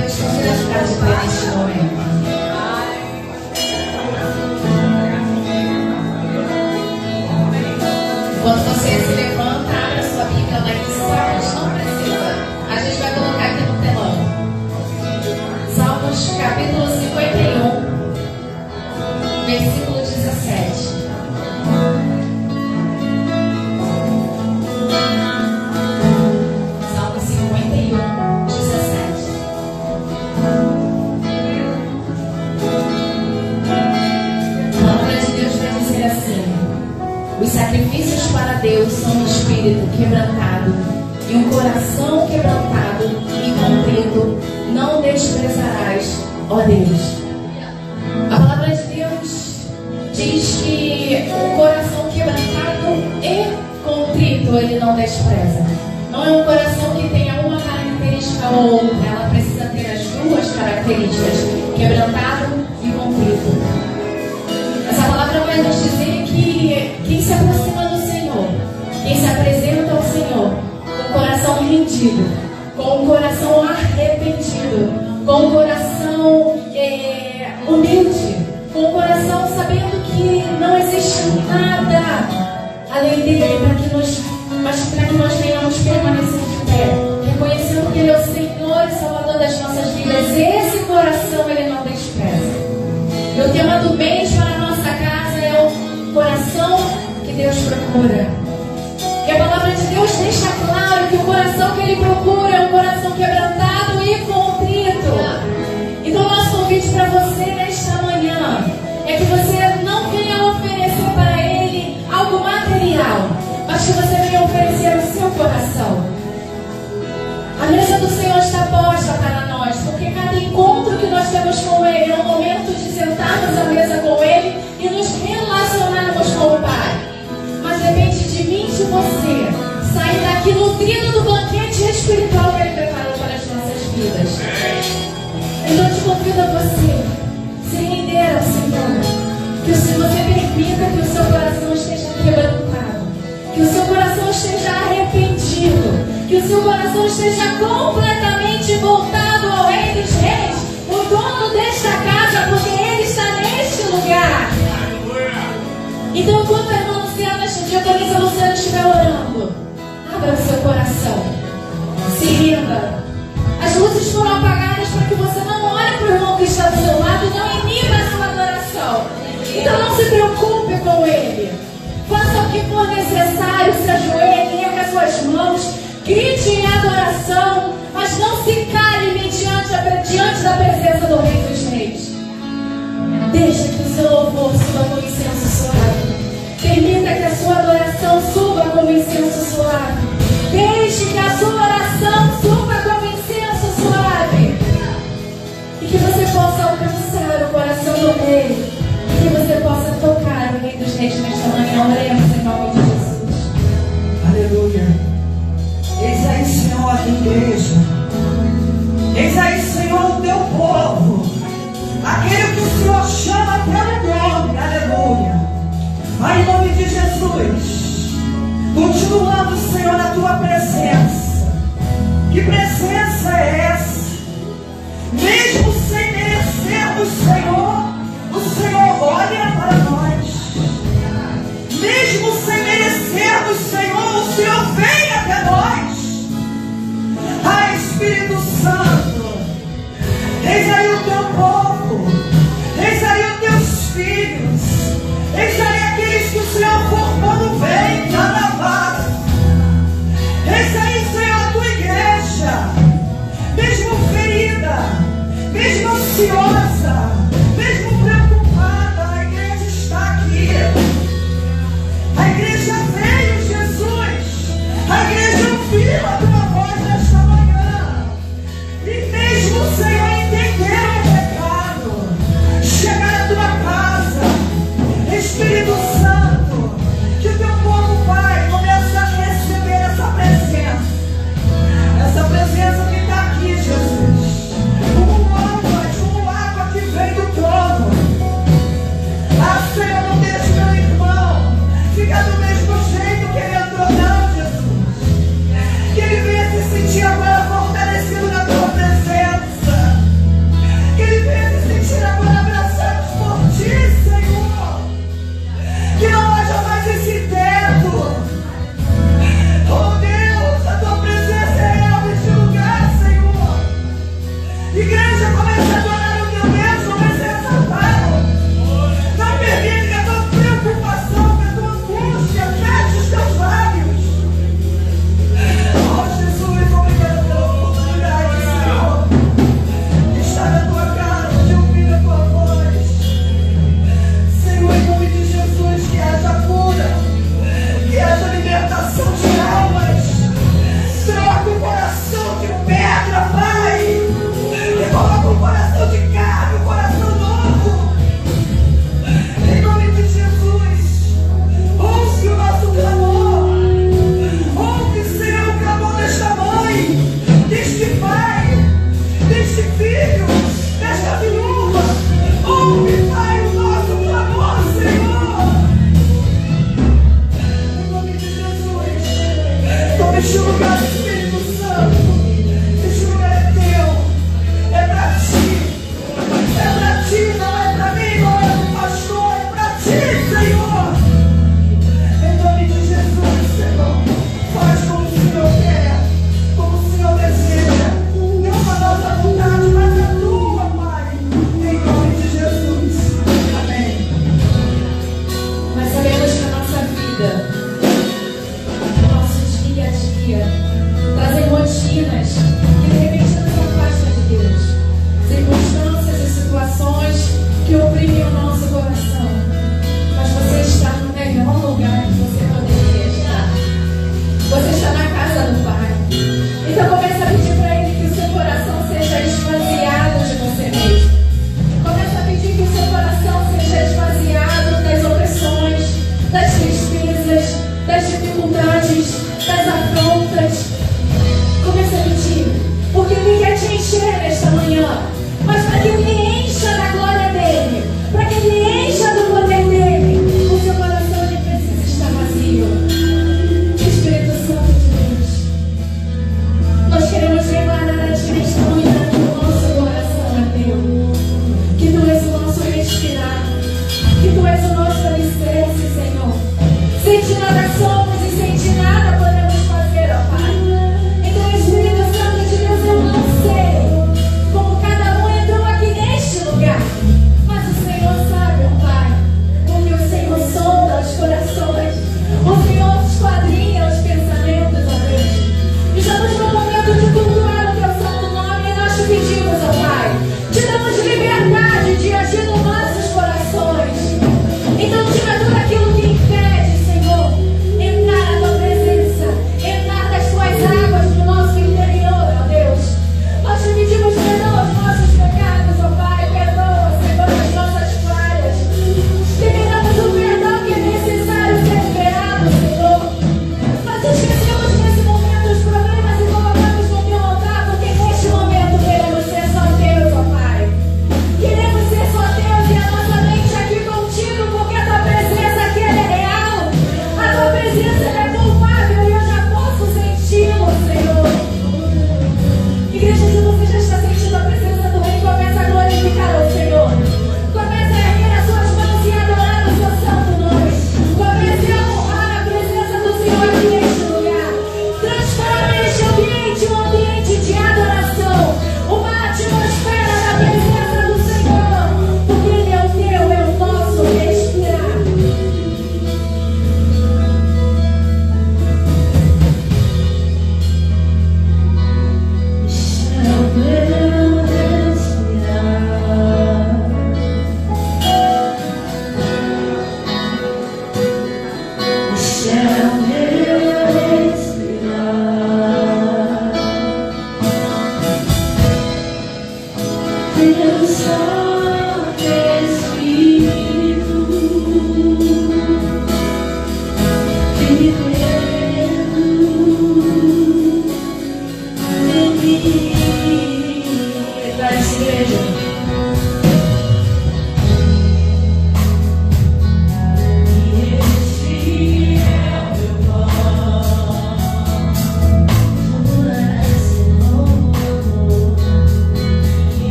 Deus convida a ficar de pé neste momento. Quando você se levanta, abra sua Bíblia lá em Salmos, não precisa. A gente vai colocar aqui no telão. Salmos capítulo 51, versículo 17. Salmos 51, 17. A palavra de Deus vai dizer assim: os sacrifícios para Deus são um espírito quebrantado e um coração quebrantado e contrito não desprezarás, ó Deus. A palavra de Deus diz que o coração quebrantado e contrito Ele não despreza. Não é um coração que tenha uma característica ou outra, ela precisa ter as duas características, quebrantado e contrito. Essa palavra vai nos dizer que quem se aproxima do Senhor, quem se apresenta ao Senhor com o coração rendido, com o coração arrependido, com o coração humilde, com o coração sabendo que não existe nada além dele para que nós venhamos permanecer de pé, reconhecendo que Ele é o Senhor e Salvador das nossas vidas. Esse coração Ele não despreza. E o tema do mês para a nossa casa é o coração que Deus procura. E a palavra de Deus deixa claro que o coração que Ele procura é um coração quebrantado e contrito. Então o nosso convite para você nesta manhã é que você não venha oferecer para Ele algo material, mas que você venha oferecer o seu coração. A mesa do Senhor está posta para nós, porque cada encontro que nós temos com Ele é um momento de sentarmos à mesa com Ele e nos relacionarmos com o Pai. Mas depende de mim e de você sair daqui nutrido do banquete espiritual que Ele preparou para as nossas vidas. Então eu te convido a você se render ao Senhor, que você permita que o seu coração esteja quebrantado, que o seu coração esteja arrependido, que o seu coração esteja completamente voltado ao Rei dos Reis, o dono desta casa, porque Ele está neste lugar. Então, enquanto a irmã Luciana, neste dia, quando a Luciana estiver orando, abra o seu coração, se renda. As luzes foram apagadas para que você não olhe para o irmão que está do seu lado e não iniba a sua adoração. Então não se preocupe com ele. Faça o que for necessário, se ajoelhe, erga suas mãos, grite em adoração, mas não se cale diante da presença do Rei dos Reis. Deixa que o seu louvor suba como incenso suave. Permita que a sua adoração suba como incenso suave. Deixe que a sua oração suba como incenso suave. E que você possa alcançar o coração do Rei. E que você possa tocar o Rei dos Reis nesta manhã. Oremos em nome de Jesus. Aleluia. Eis aí, Senhor, a tua igreja. Eis aí, Senhor, o teu povo. Aquele que o Senhor chama pelo nome. Aleluia. Pai, em nome de Jesus, continuando, Senhor, na tua presença. Que presença é essa? Mesmo sem merecermos, Senhor, o Senhor olha para nós. Mesmo sem merecermos, Senhor, o Senhor vem até nós. Ai, Este lugar, Espírito Santo, este lugar é teu, é para ti, não é para mim, não é para o pastor, é para ti, Senhor. Em nome de Jesus, Senhor, faz como o Senhor quer, como o Senhor deseja, não a nossa vontade, mas a tua, Pai, em nome de Jesus, amém. Mas sabemos que a nossa vida, dia a dia, trazem rotinas que de repente nos afastam de Deus, circunstâncias e situações que oprimem o nosso coração. Mas você está no melhor lugar que você poderia estar. Você está na casa do Pai. Então comece a pedir para Ele que o seu coração seja esvaziado de você mesmo. Comece a pedir que o seu coração seja esvaziado das opressões, das tristezas, das dificuldades, das afrontas. Comece a pedir.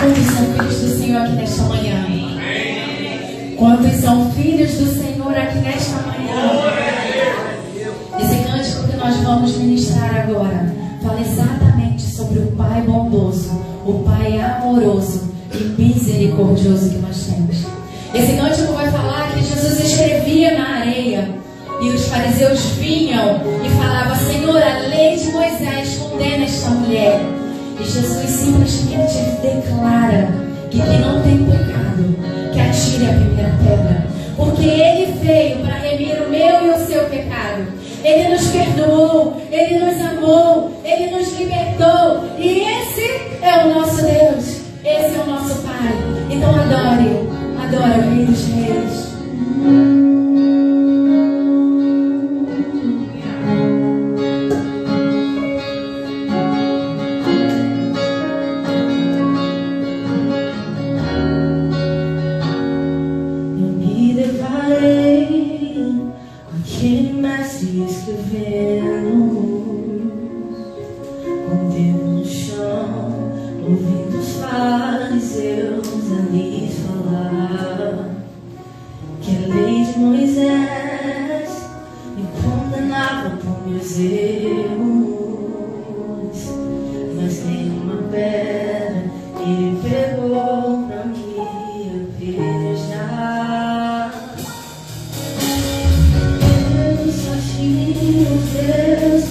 Quantos são filhos do Senhor aqui nesta manhã? Quantos são filhos do Senhor aqui nesta manhã? Esse cântico que nós vamos ministrar agora fala exatamente sobre o Pai bondoso, o Pai amoroso e misericordioso que nós temos. Esse cântico vai falar que Jesus escrevia na areia e os fariseus vinham e falavam: Senhor, a lei de Moisés condena esta mulher. E Jesus simplesmente declara que quem não tem pecado, que atire a primeira pedra. Porque Ele veio para remir o meu e o seu pecado. Ele nos perdoou, Ele nos amou, Ele nos libertou. E esse é o nosso Deus, esse é o nosso Pai. Então adore, adore o Rei dos Reis. Deus,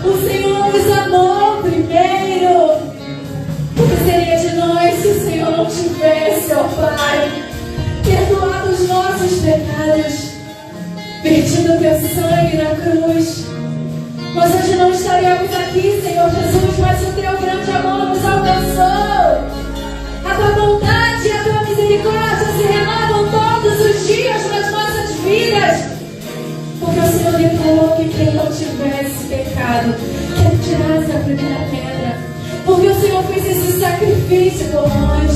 O Senhor nos amou primeiro. O que seria de nós se o Senhor não tivesse, ó Pai, perdoado os nossos pecados, vertido teu sangue na cruz? Nós hoje não estaríamos aqui, Senhor Jesus, mas o teu grande amor nos alcançou. A tua bondade e a tua misericórdia se renovam todos os dias nas nossas vidas. Porque o Senhor declarou que quem não tivesse pecado, que tirasse a primeira pedra. Porque o Senhor fez esse sacrifício por nós.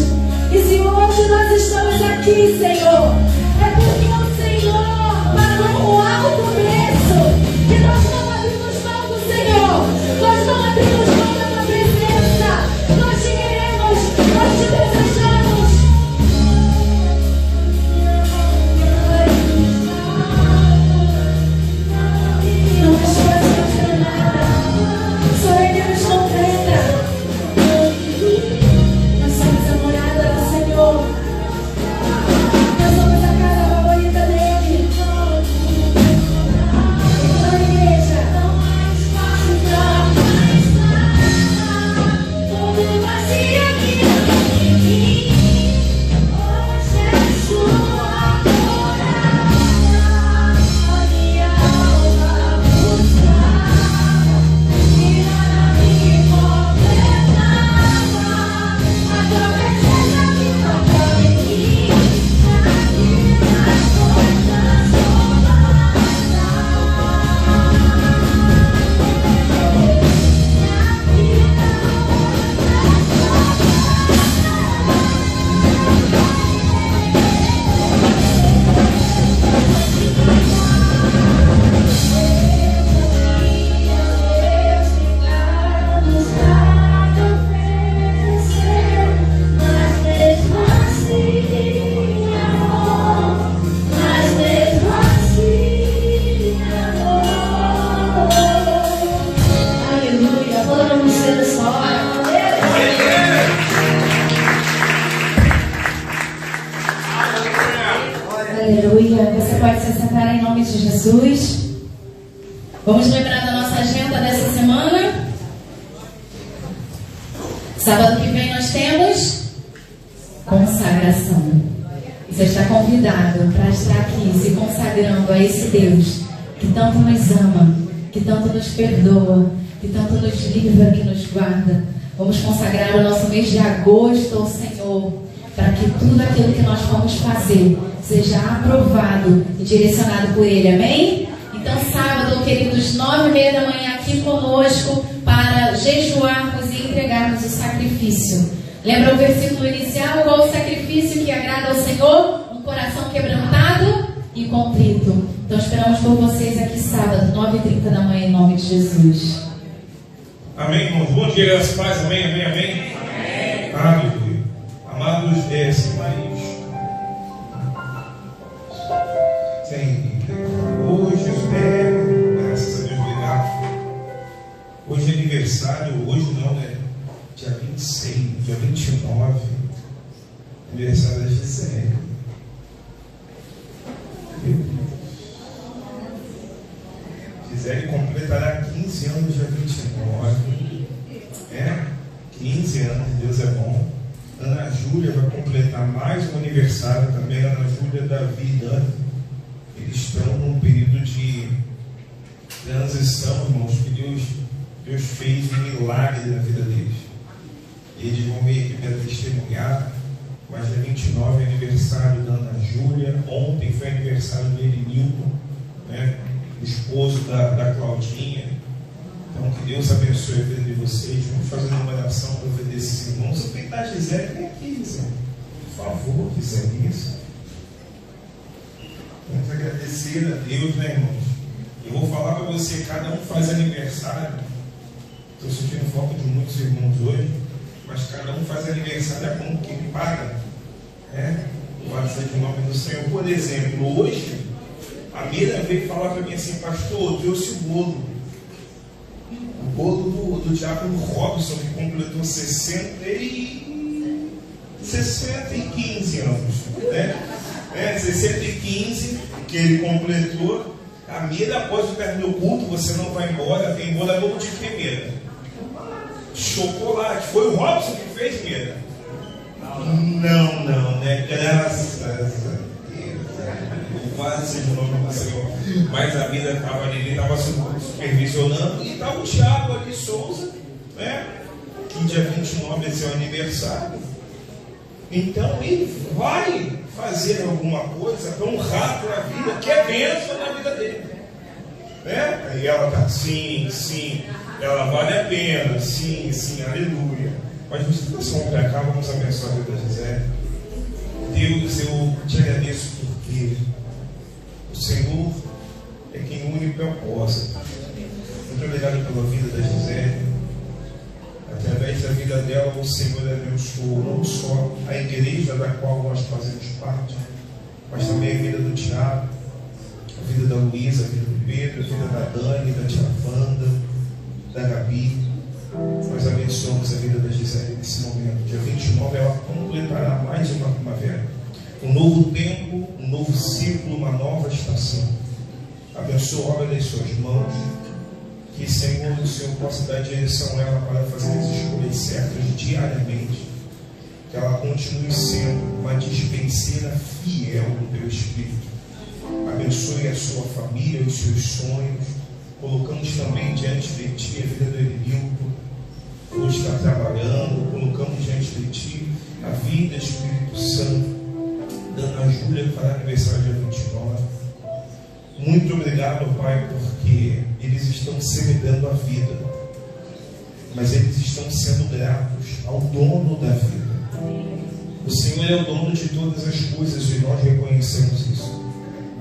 E se hoje nós estamos aqui, Senhor, é porque o Senhor pagou um alto preço. E nós não abrimos mão do Senhor. Nós não abrimos mão da tua presença. Nós te queremos, nós te desejamos. Não mais fazemos nada. Só Ele nos completa. Nós somos a morada do Senhor. Nós somos a casa favorita dele. Então, igreja, todo vazio aqui em mim, hoje é sua morada. Minha alma buscava e nada me completava. A tua presença me tocava em mim, nas coisas roubadas. Aleluia, vamos ser dessa hora. Aleluia. Você pode se sentar em nome de Jesus. Vamos lembrar da nossa agenda dessa semana. Sábado que vem nós temos consagração. Você está convidado para estar aqui se consagrando a esse Deus que tanto nos ama, que tanto nos perdoa, que tanto nos livra, que nos guarda. Vamos consagrar o nosso mês de agosto ao Senhor, para que tudo aquilo que nós vamos fazer seja aprovado e direcionado por Ele. Amém? Então, sábado, queridos, 9h30 da manhã aqui conosco para jejuarmos e entregarmos o sacrifício. Lembra o versículo inicial? Qual o sacrifício que agrada ao Senhor? Um coração quebrantado e contrito. Então, esperamos por vocês aqui sábado, 9h30 da manhã, em nome de Jesus. Amém, irmãos. Bom dia, graças a Deus. Amém, amém, amém. Aleluia. Amados, hoje eu espero, graças a Deus, obrigado. Hoje é aniversário, hoje não, né? Dia 26, dia 29, aniversário da Gisele. Gisele completará 15 anos dia 29. 15 anos, Deus é bom. Ana Júlia vai completar mais um aniversário também. Ana Júlia, Davi e Dani. Eles estão num período de transição, irmãos, que Deus fez um milagre na vida deles. Eles vão vir aqui para testemunhar. Mas dia 29 é aniversário da Ana Júlia. Ontem foi aniversário do Elinilton, né? Esposo da Claudinha. Então, que Deus abençoe a vida de vocês. Vamos fazer uma oração para ver desses irmãos. Se peitar a Gisele, vem aqui, Gisele. Por favor, Gisele, isso. Vamos agradecer a Deus, né, irmãos? Eu vou falar para você, cada um faz aniversário. Estou sentindo falta de muitos irmãos hoje, mas cada um faz aniversário como que ele paga. Fazer em nome do Senhor. Por exemplo, hoje, a Mira veio falar para mim assim: pastor, eu trouxe o bolo. O bolo do diácono Robson, que completou 60 e 15 anos. 60 e 15 que ele completou. Camila, após o término do culto, você não vai embora, tem embora novo de primeira. Chocolate. Foi o Robson que fez, Mira? Não, né? Graças a Deus. Quase seja o nome do Senhor. Mas a vida estava ali, ele estava supervisionando. E estava o Thiago ali, Souza, né? Que dia 29 é seu aniversário. Então ele vai fazer alguma coisa para honrar a vida, que é bênção na vida dele. Né? E ela está, sim, ela vale a pena, sim, aleluia. Mas vamos para cá, vamos abençoar a vida da Gisele. Deus, eu te agradeço porque o Senhor é quem une propósito. Muito obrigado pela vida da Gisele. Através da vida dela, o Senhor abençoou não só a igreja da qual nós fazemos parte, mas também a vida do Tiago, a vida da Luísa, a vida do Pedro, a vida da Dani, da Tia Wanda, da Gabi. Nós abençoamos a vida da Gisele nesse momento. Dia 29 ela completará mais uma primavera, um novo tempo, um novo ciclo, uma nova estação. Abençoa a obra das suas mãos. Que, Senhor, o Senhor possa dar direção a ela para fazer as escolhas certas diariamente. Que ela continue sendo uma dispenseira fiel do Teu Espírito. Abençoe a sua família, os seus sonhos. Colocamos também diante de Ti a vida do Elenildo, hoje está trabalhando. Colocamos diante de Ti a vida do Espírito Santo. Dana Júlia para aniversário dia 29. Muito obrigado, Pai, porque eles estão celebrando a vida, mas eles estão sendo gratos ao dono da vida. O Senhor é o dono de todas as coisas e nós reconhecemos isso.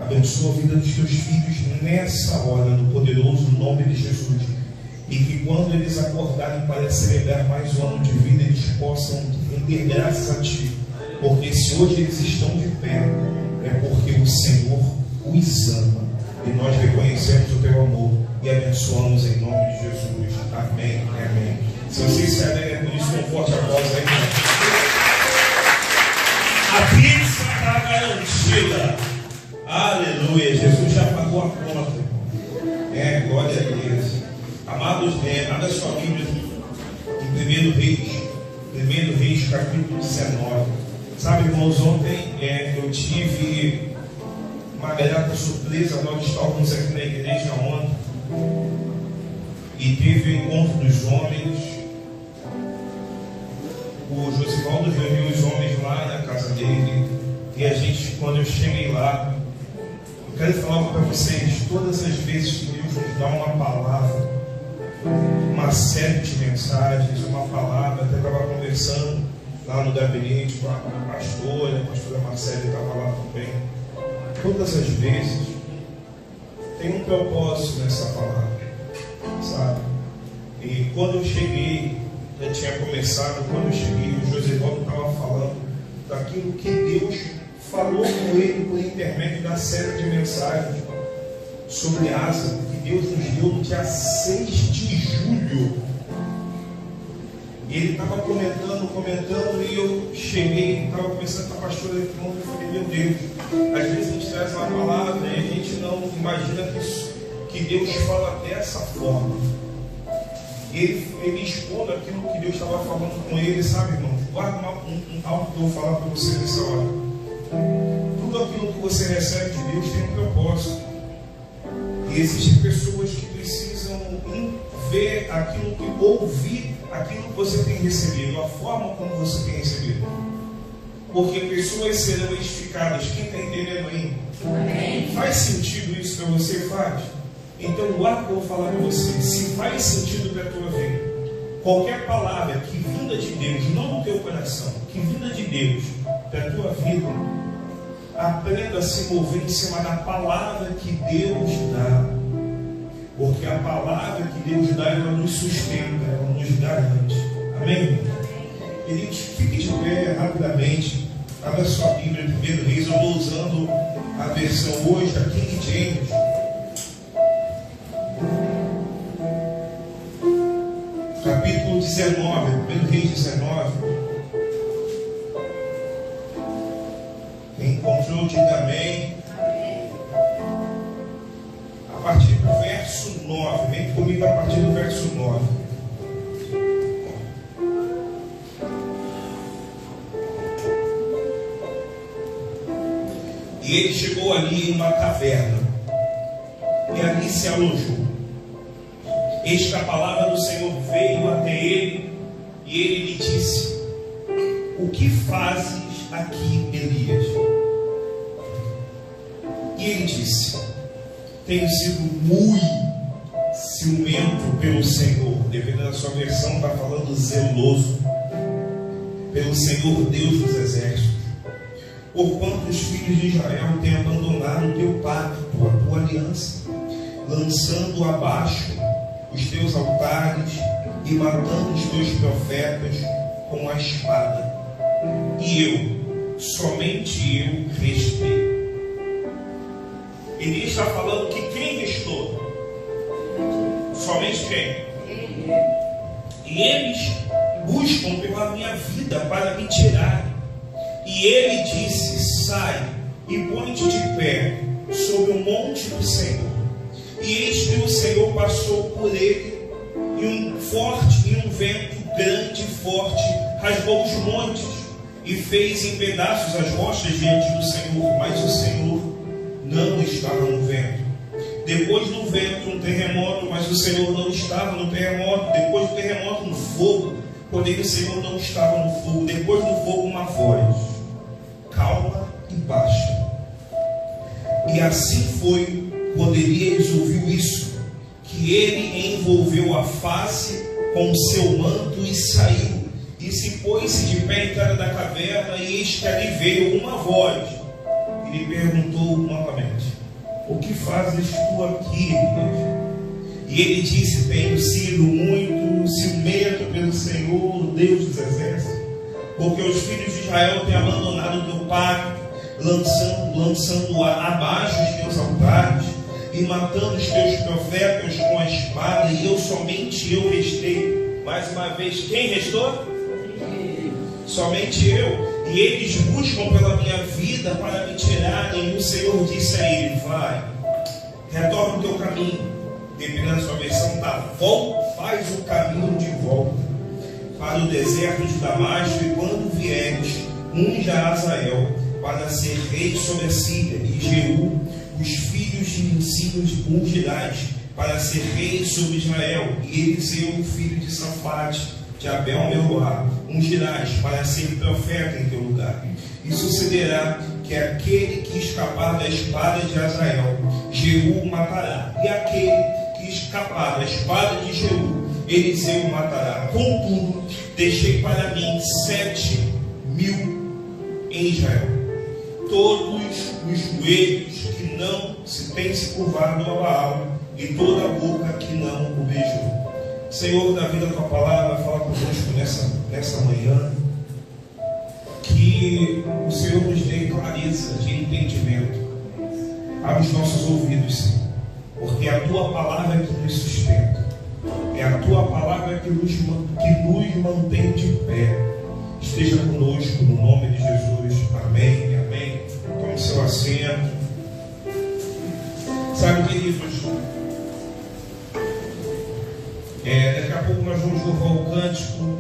Abençoa a vida dos teus filhos nessa hora, no poderoso nome de Jesus. E que quando eles acordarem para celebrar mais um ano de vida, eles possam render graças a Ti. Porque se hoje eles estão de pé, é porque o Senhor os ama. E nós reconhecemos o Teu amor e abençoamos em nome de Jesus. Amém, amém. Se vocês se alegram por isso, um forte aplauso aí. A pizza está garantida. Aleluia. Jesus já pagou a conta. Glória a Deus. Amados, abra sua Bíblia em 1 Reis, capítulo 19. Sabe, irmãos, ontem eu tive uma grata surpresa. Nós estávamos aqui na igreja ontem e teve o encontro dos homens. O Josivaldo reuniu os homens lá na casa dele e a gente, quando eu cheguei lá, eu quero falar para vocês, todas as vezes que Deus nos dá uma palavra, uma série de mensagens, uma palavra, até estava conversando lá no gabinete com a pastora Marcela estava lá também. Todas as vezes tem um propósito nessa palavra, sabe? E quando eu cheguei, já tinha começado, quando eu cheguei, o Josivaldo estava falando daquilo que Deus falou com ele por intermédio da série de mensagens sobre Asa, que Deus nos deu no dia 6 de julho. Ele estava comentando, e eu cheguei, estava conversando com a pastora e falei, meu Deus, às vezes a gente traz uma palavra e a gente não imagina que Deus fala dessa forma. Ele expondo aquilo que Deus estava falando com ele, sabe, irmão? Guarda algo que eu vou falar para você nessa hora. Tudo aquilo que você recebe de Deus tem um propósito. E existem pessoas que precisam ver aquilo que ouvir, aquilo que você tem recebido, a forma como você tem recebido. Porque pessoas serão edificadas. Quem está entendendo aí? Amém. Faz sentido isso para você? Faz? Então, guarda que eu vou falar para você. Se faz sentido para a tua vida, qualquer palavra que vinda de Deus, não do teu coração, que vinda de Deus para a tua vida, aprenda a se mover em cima da palavra que Deus dá. Porque a palavra que Deus dá, ela nos sustenta, ela nos garante. Amém? Queridos, fique de pé rapidamente. Abra sua Bíblia em 1 Reis. Eu estou usando a versão hoje da King James. Capítulo 19, 1 Reis 19. Quem encontrou, diga amém. comigo a partir do verso 9. E ele chegou ali em uma caverna, e ali se alojou. Eis que a palavra do Senhor veio até ele, e ele lhe disse: o que fazes aqui, Elias? E ele disse: tenho sido muito ciumento pelo Senhor. Dependendo da sua versão, está falando zeloso, pelo Senhor Deus dos exércitos. Porquanto os filhos de Israel têm abandonado o teu pacto, a tua aliança, lançando abaixo os teus altares e matando os teus profetas com a espada. E eu, somente eu, restei. Ele está falando que quem restou? Somente quem? E eles buscam pela minha vida para me tirar. E ele disse: sai e põe-te de pé sobre o monte do Senhor. E eis que o Senhor passou por ele, e um vento grande e forte rasgou os montes e fez em pedaços as rochas diante do Senhor. Mas o Senhor não estava no vento. Depois do vento, um terremoto, mas o Senhor não estava no terremoto. Depois do terremoto, um fogo, porém o Senhor não estava no fogo. Depois do fogo, uma voz calma e baixa. E assim foi quando Elias ouviu isso, que ele envolveu a face com o seu manto e saiu, e se pôs-se de pé em entrada da caverna, e eis que ali veio uma voz, e lhe perguntou novamente: o que fazes tu aqui, Elias? E ele disse: tenho sido muito ciumento pelo Senhor, Deus dos exércitos, porque os filhos de Israel têm abandonado o teu pacto, lançando abaixo os teus altares e matando os teus profetas com a espada, e somente eu restei. Mais uma vez, quem restou? Somente eu. E eles buscam pela minha vida para me tirarem. E o Senhor disse a ele: vai, retorna o teu caminho. Dependendo da sua versão, faz o caminho de volta para o deserto de Damasco, e quando vieres, unge a Azael para ser rei sobre a Síria, e Jeú, os filhos de Nimsi, ungirás para ser rei sobre Israel, e Eliseu, filho de Safate, de Abel-Meholah, ungirás para ser profeta em teu lugar. E sucederá que aquele que escapar da espada de Azael, Jeú matará, e aquele que escapar da espada de Jeú, Eliseu matará. Contudo, deixei para mim 7.000 em Israel, todos os joelhos que não se têm se curvado a Baal, e toda a boca que não o beijou. Senhor, da vida da tua palavra, fala conosco nessa manhã, que o Senhor nos dê clareza de entendimento. Abre os nossos ouvidos, Senhor, porque é a tua palavra que nos sustenta, é a tua palavra que nos mantém de pé. Esteja conosco no nome de Jesus. Amém e amém. Tome seu assento. Sabe, queridos, daqui a pouco nós vamos louvar o cântico,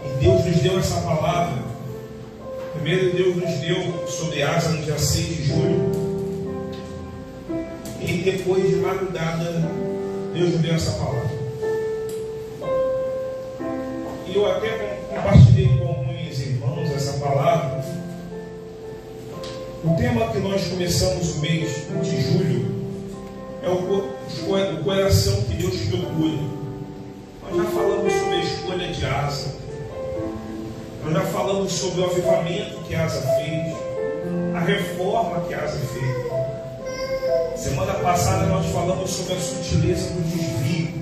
e Deus nos deu essa palavra. Primeiro, Deus nos deu sobre Asa no dia 6 de julho, e depois de madrugada Deus nos deu essa palavra. E eu até compartilhei com alguns irmãos essa palavra. O tema que nós começamos o mês de julho é o coração que Deus procura. Nós já falamos sobre a escolha de Asa, nós já falamos sobre o avivamento que Asa fez, a reforma que Asa fez. Semana passada nós falamos sobre a sutileza do desvio,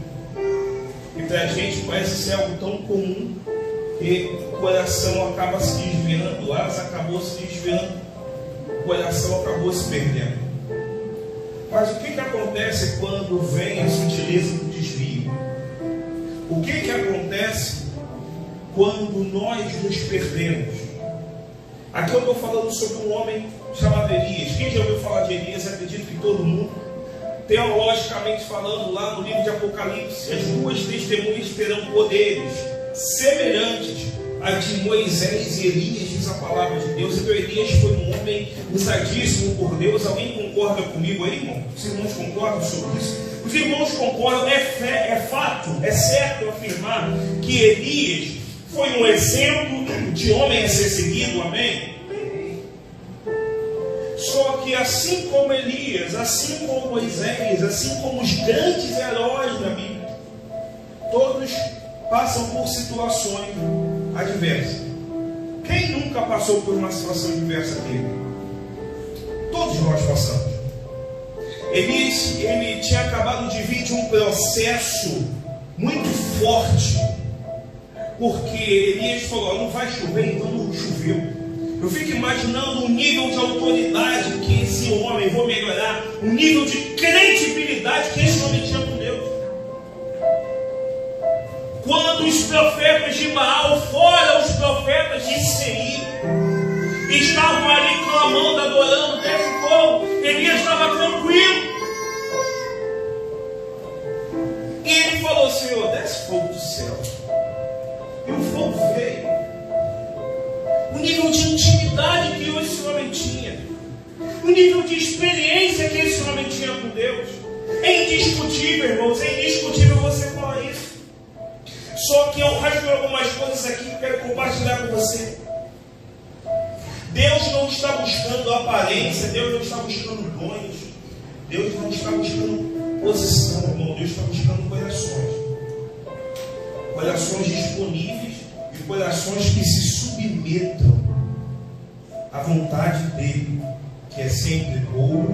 e para a gente parece ser algo tão comum que o coração acaba se desviando. Asa acabou se desviando, o coração acabou se perdendo. Mas o que acontece quando vem a sutileza do desvio? O que acontece quando nós nos perdemos? Aqui eu estou falando sobre um homem chamado Elias. Quem já ouviu falar de Elias? Acredito que todo mundo. teologicamente falando, lá no livro de Apocalipse, as duas testemunhas terão poderes semelhantes a de Moisés e Elias, diz a palavra de Deus. Então Elias foi um homem usadíssimo por Deus. Alguém concorda comigo aí, irmão? Os irmãos concordam sobre isso? Os irmãos concordam, é fato, é certo afirmar que Elias foi um exemplo de homem a ser seguido, amém? Só que assim como Elias, assim como Moisés, assim como os grandes heróis da Bíblia, todos passam por situações adversas. Quem nunca passou por uma situação adversa aqui? Todos nós passamos. Elias, ele tinha acabado de vir de um processo muito forte, porque Elias falou: não vai chover, então não choveu. Eu fico imaginando o nível de autoridade que esse homem, vou melhorar, o nível de credibilidade que esse homem tinha com Deus. Quando os profetas de Baal, fora os profetas de Seir, estavam ali clamando, adorando, desce fogo, Elias estava tranquilo. E ele falou: Senhor, desce fogo do céu. E o fogo veio. O nível de intimidade que esse homem tinha, o nível de experiência que esse homem tinha com Deus, é indiscutível, irmãos, é indiscutível você falar isso. Só que eu rasgo algumas coisas aqui que eu quero compartilhar com você. Deus não está buscando aparência, Deus não está buscando dons, Deus não está buscando posição, irmão. Deus está buscando corações. Corações disponíveis e corações que se submetam à vontade dele, que é sempre boa,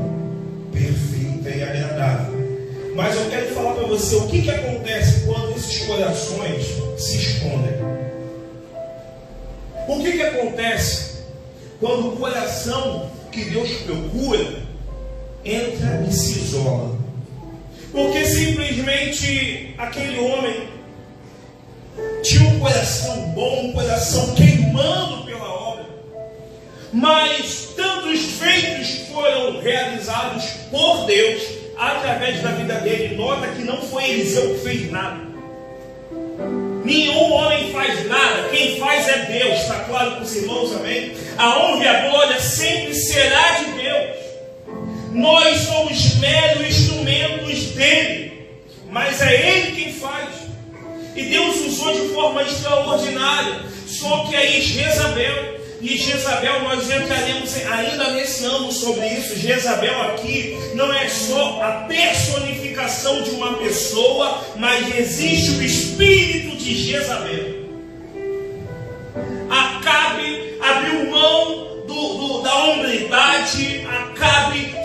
perfeita e agradável. Mas eu quero falar para você o que acontece quando esses corações se escondem. O que acontece quando o coração que Deus procura entra e se isola? Porque simplesmente aquele homem tinha um coração bom, um coração queimando pela obra, mas tantos feitos foram realizados por Deus através da vida dele. Nota que não foi Eliseu que fez nada. Nenhum homem faz nada, quem faz é Deus. Está claro para os irmãos, amém? A honra e a glória sempre será de Deus. Nós somos meros instrumentos dele, mas é ele quem faz. E Deus usou de forma extraordinária. Só que aí Jezabel, e Jezabel nós entraremos ainda nesse ano sobre isso. Jezabel aqui não é só a personificação de uma pessoa, mas existe o espírito de Jezabel. Acabe abriu mão da hombridade, Acabe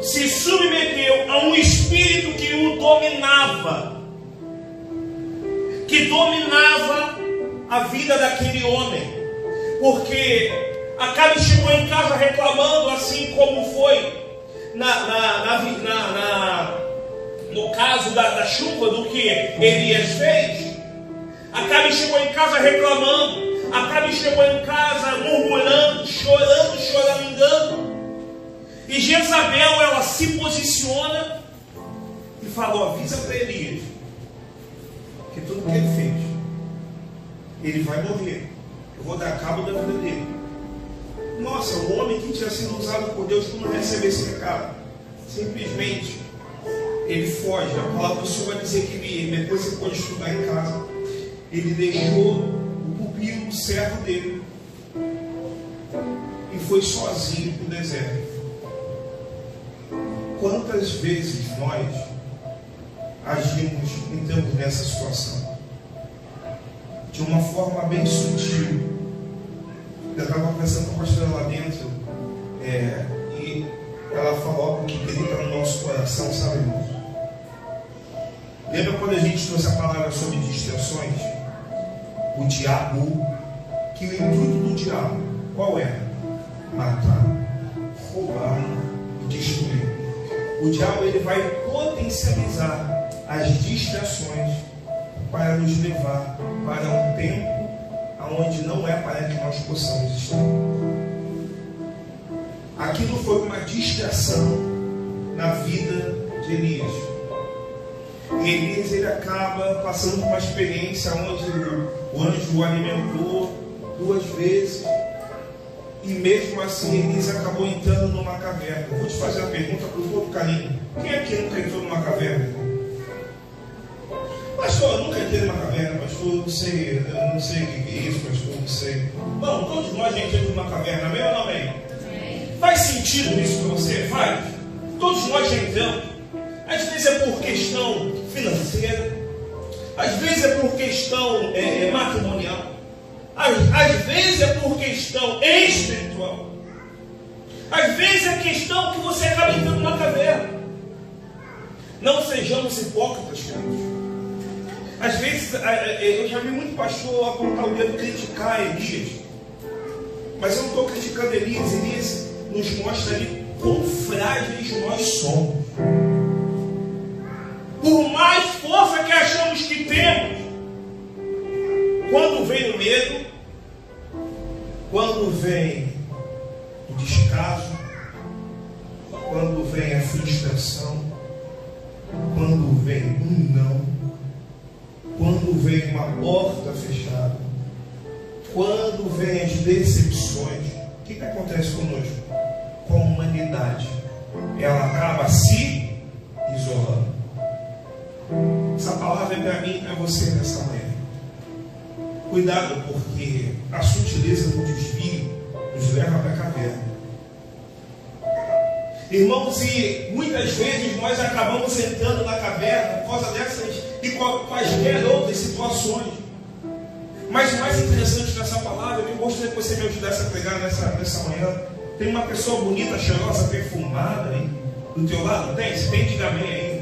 se submeteu a um espírito que o dominava, que dominava a vida daquele homem, porque Acabe chegou em casa reclamando, assim como foi no caso da chuva, do que Elias fez. Acabe chegou em casa reclamando, Acabe chegou em casa murmurando, chorando, choramingando. E Jezabel, ela se posiciona e falou: avisa para Elias que tudo que ele fez, ele vai morrer. Eu vou dar cabo da vida dele. Nossa, o homem que tinha sido usado por Deus não recebe esse recado. Simplesmente ele foge. A palavra do Senhor vai dizer que ele, depois você pode estudar em casa, ele deixou o pupilo, o servo dele, e foi sozinho para o deserto. Quantas vezes nós agimos, entramos nessa situação de uma forma bem sutil? Eu estava conversando com a pastora lá dentro, e ela falou algo que grita no nosso coração, sabe, irmãos? Lembra quando a gente trouxe a palavra sobre distrações? O diabo, que o intuito do diabo, qual é? Matar, roubar e destruir. O diabo, ele vai potencializar as distrações para nos levar para um tempo onde não é para que nós possamos estar. Aquilo foi uma distração na vida de Elias. E Elias, ele acaba passando por uma experiência onde o anjo o alimentou 2 vezes. E mesmo assim Elias acabou entrando numa caverna. Vou te fazer a pergunta com todo carinho: quem aqui nunca entrou numa caverna? Pastor, eu nunca entrei numa caverna, pastor, eu não sei o que é isso, pastor, eu não sei. Não, todos nós já entramos numa caverna, amém ou não amém? Faz sentido isso para você? Faz. Todos nós já entramos. Às vezes é por questão financeira, às vezes é por questão matrimonial, às vezes é por questão espiritual, às vezes é questão que você acaba entrando numa caverna. Não sejamos hipócritas, queridos. Às vezes eu já vi muito pastor apontar o dedo, criticar Elias, mas eu não estou criticando Elias. Elias nos mostra ali quão frágeis nós somos. Por mais força que achamos que temos, quando vem o medo, quando vem o descaso, quando vem a frustração, quando vem um não, quando vem uma porta fechada, quando vem as decepções, o que acontece conosco? Com a humanidade, ela acaba se isolando. Essa palavra é para mim e para você nessa manhã. Cuidado, porque a sutileza do desvio nos leva para a caverna. Irmãos, e muitas vezes nós acabamos entrando na caverna por causa dessas e quaisquer outras situações. Mas o mais interessante dessa palavra, eu gostaria que você me ajudasse a pregar nessa manhã. Tem uma pessoa bonita, cheirosa, perfumada aí do teu lado? Tem? Se tem, diga amém aí.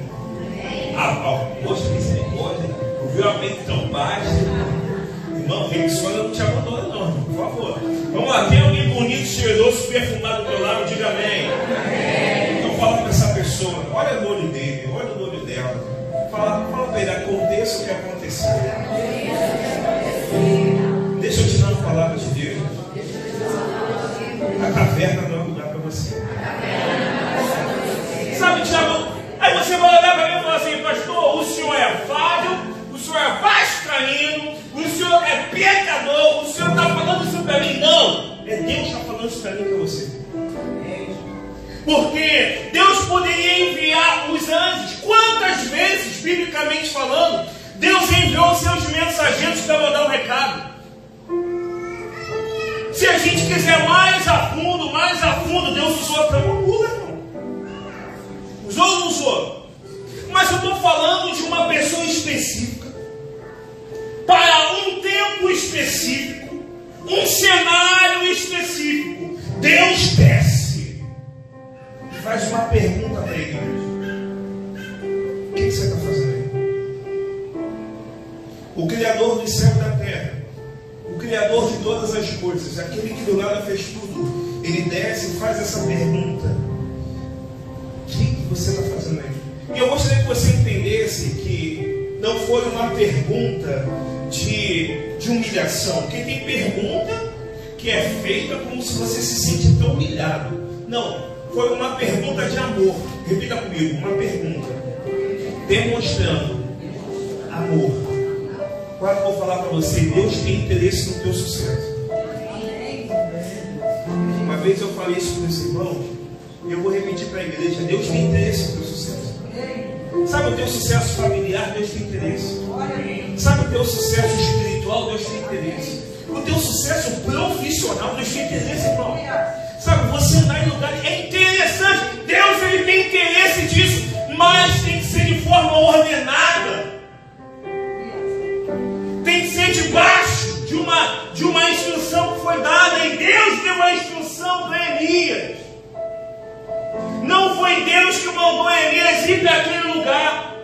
Poxa, misericórdia. Ouviu amém tão baixo? Irmão, remissora não te abandona não, irmão, por favor. Vamos lá, tem alguém bonito, cheiroso, perfumado do teu lado? Diga amém. Então fala para essa pessoa, olha no olho dele, olha no olho dela. Fala para ele, aconteça o que acontecer. Deixa eu te dar uma palavra de Deus. A caverna não é lugar para você. Sabe, Tiago? Aí você vai olhar para mim e falar assim: pastor, o senhor é falho, o senhor é vascaíno, o senhor é pecador, o senhor está falando isso para mim? Não, é Deus que está falando isso para mim e para você. Porque Deus poderia enviar os anjos. Quantas vezes, biblicamente falando, Deus enviou seus mensageiros para mandar um recado? Se a gente quiser mais a fundo, Deus usou para uma mula, irmão. Usou ou não usou? Mas eu estou falando de uma pessoa específica, para um tempo específico, um cenário específico. Deus desce e faz uma pergunta para ele: o que você está fazendo aí? O Criador do céu e da terra, o Criador de todas as coisas, aquele que do nada fez tudo, ele desce e faz essa pergunta: o que você está fazendo aí? E eu gostaria que você entendesse que não foi uma pergunta de humilhação, porque tem pergunta que é feita como se você se sente tão humilhado. Não, foi uma pergunta de amor. Repita comigo, uma pergunta demonstrando amor. Agora eu vou falar para você: Deus tem interesse no teu sucesso. Uma vez eu falei isso para os irmãos, e eu vou repetir para a igreja: Deus tem interesse no teu sucesso. Sabe o teu sucesso familiar? Deus tem interesse. Sabe o teu sucesso espiritual? Deus tem interesse. O teu sucesso profissional? Deus tem interesse, irmão. Sabe, você andar em lugar, é interessante. Deus, ele tem interesse disso, mas tem que ser de forma ordenada. Tem que ser debaixo de uma instrução que foi dada. E Deus deu a instrução para Elias. Não foi Deus que mandou Elias ir para aquele lugar.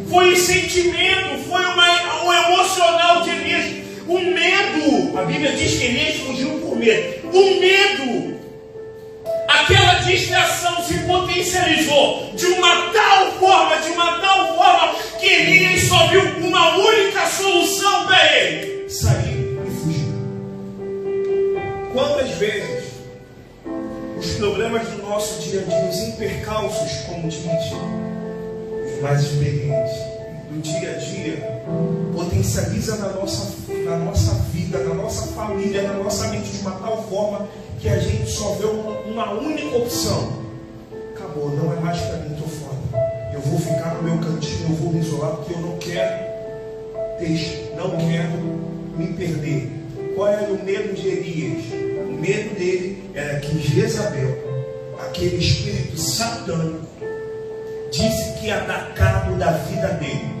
Foi o sentimento, foi o emocional de Elias. O medo, a Bíblia diz que Elias fugiu por medo. O medo, aquela distração se potencializou de uma tal forma que Elias só viu uma única solução para ele: sair e fugir. Quantas vezes percalços, como diz os mais experientes, do dia a dia, potencializa na nossa vida, na nossa família, na nossa mente de uma tal forma que a gente só vê uma única opção. Acabou, não é mais para mim, estou fora. Eu vou ficar no meu cantinho, eu vou me isolar porque eu não quero me perder. Qual era o medo de Elias? O medo dele era que Jezabel, aquele espírito satânico, disse que ia dar cabo da vida dele.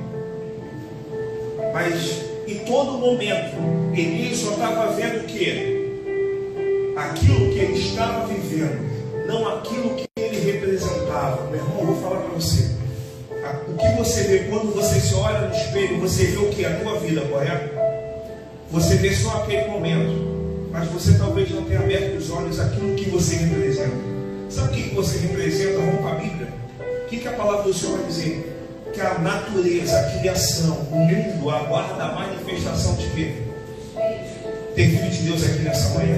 Mas em todo momento Elias só estava vendo o quê? Aquilo que ele estava vivendo, não aquilo que ele representava. Meu irmão, eu vou falar para você. O que você vê quando você se olha no espelho, você vê o que? A tua vida, correto? Você vê só aquele momento, mas você talvez não tenha aberto os olhos àquilo que você representa. Sabe o que você representa? Vamos para a Bíblia. O que a palavra do Senhor vai dizer? Que a natureza, a criação, o mundo aguarda a manifestação de quê? Tem filho de Deus aqui nessa manhã?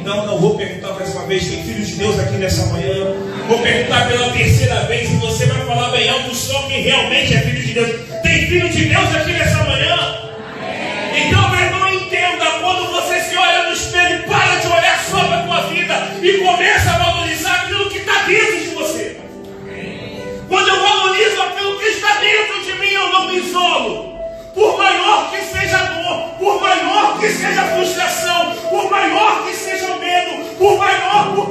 Não vou perguntar mais uma vez. Tem filho de Deus aqui nessa manhã? Vou perguntar pela terceira vez e você vai falar bem alto só quem realmente é filho de Deus. Tem filho de Deus aqui nessa manhã? Então, meu irmão, entenda, quando você se olha no espelho, para de olhar só para a tua vida e começa a valorizar aquilo que está dentro de você. Quando eu valorizo aquilo que está dentro de mim, eu não me isolo. Por maior que seja a dor, por maior que seja a frustração, por maior que seja o medo, por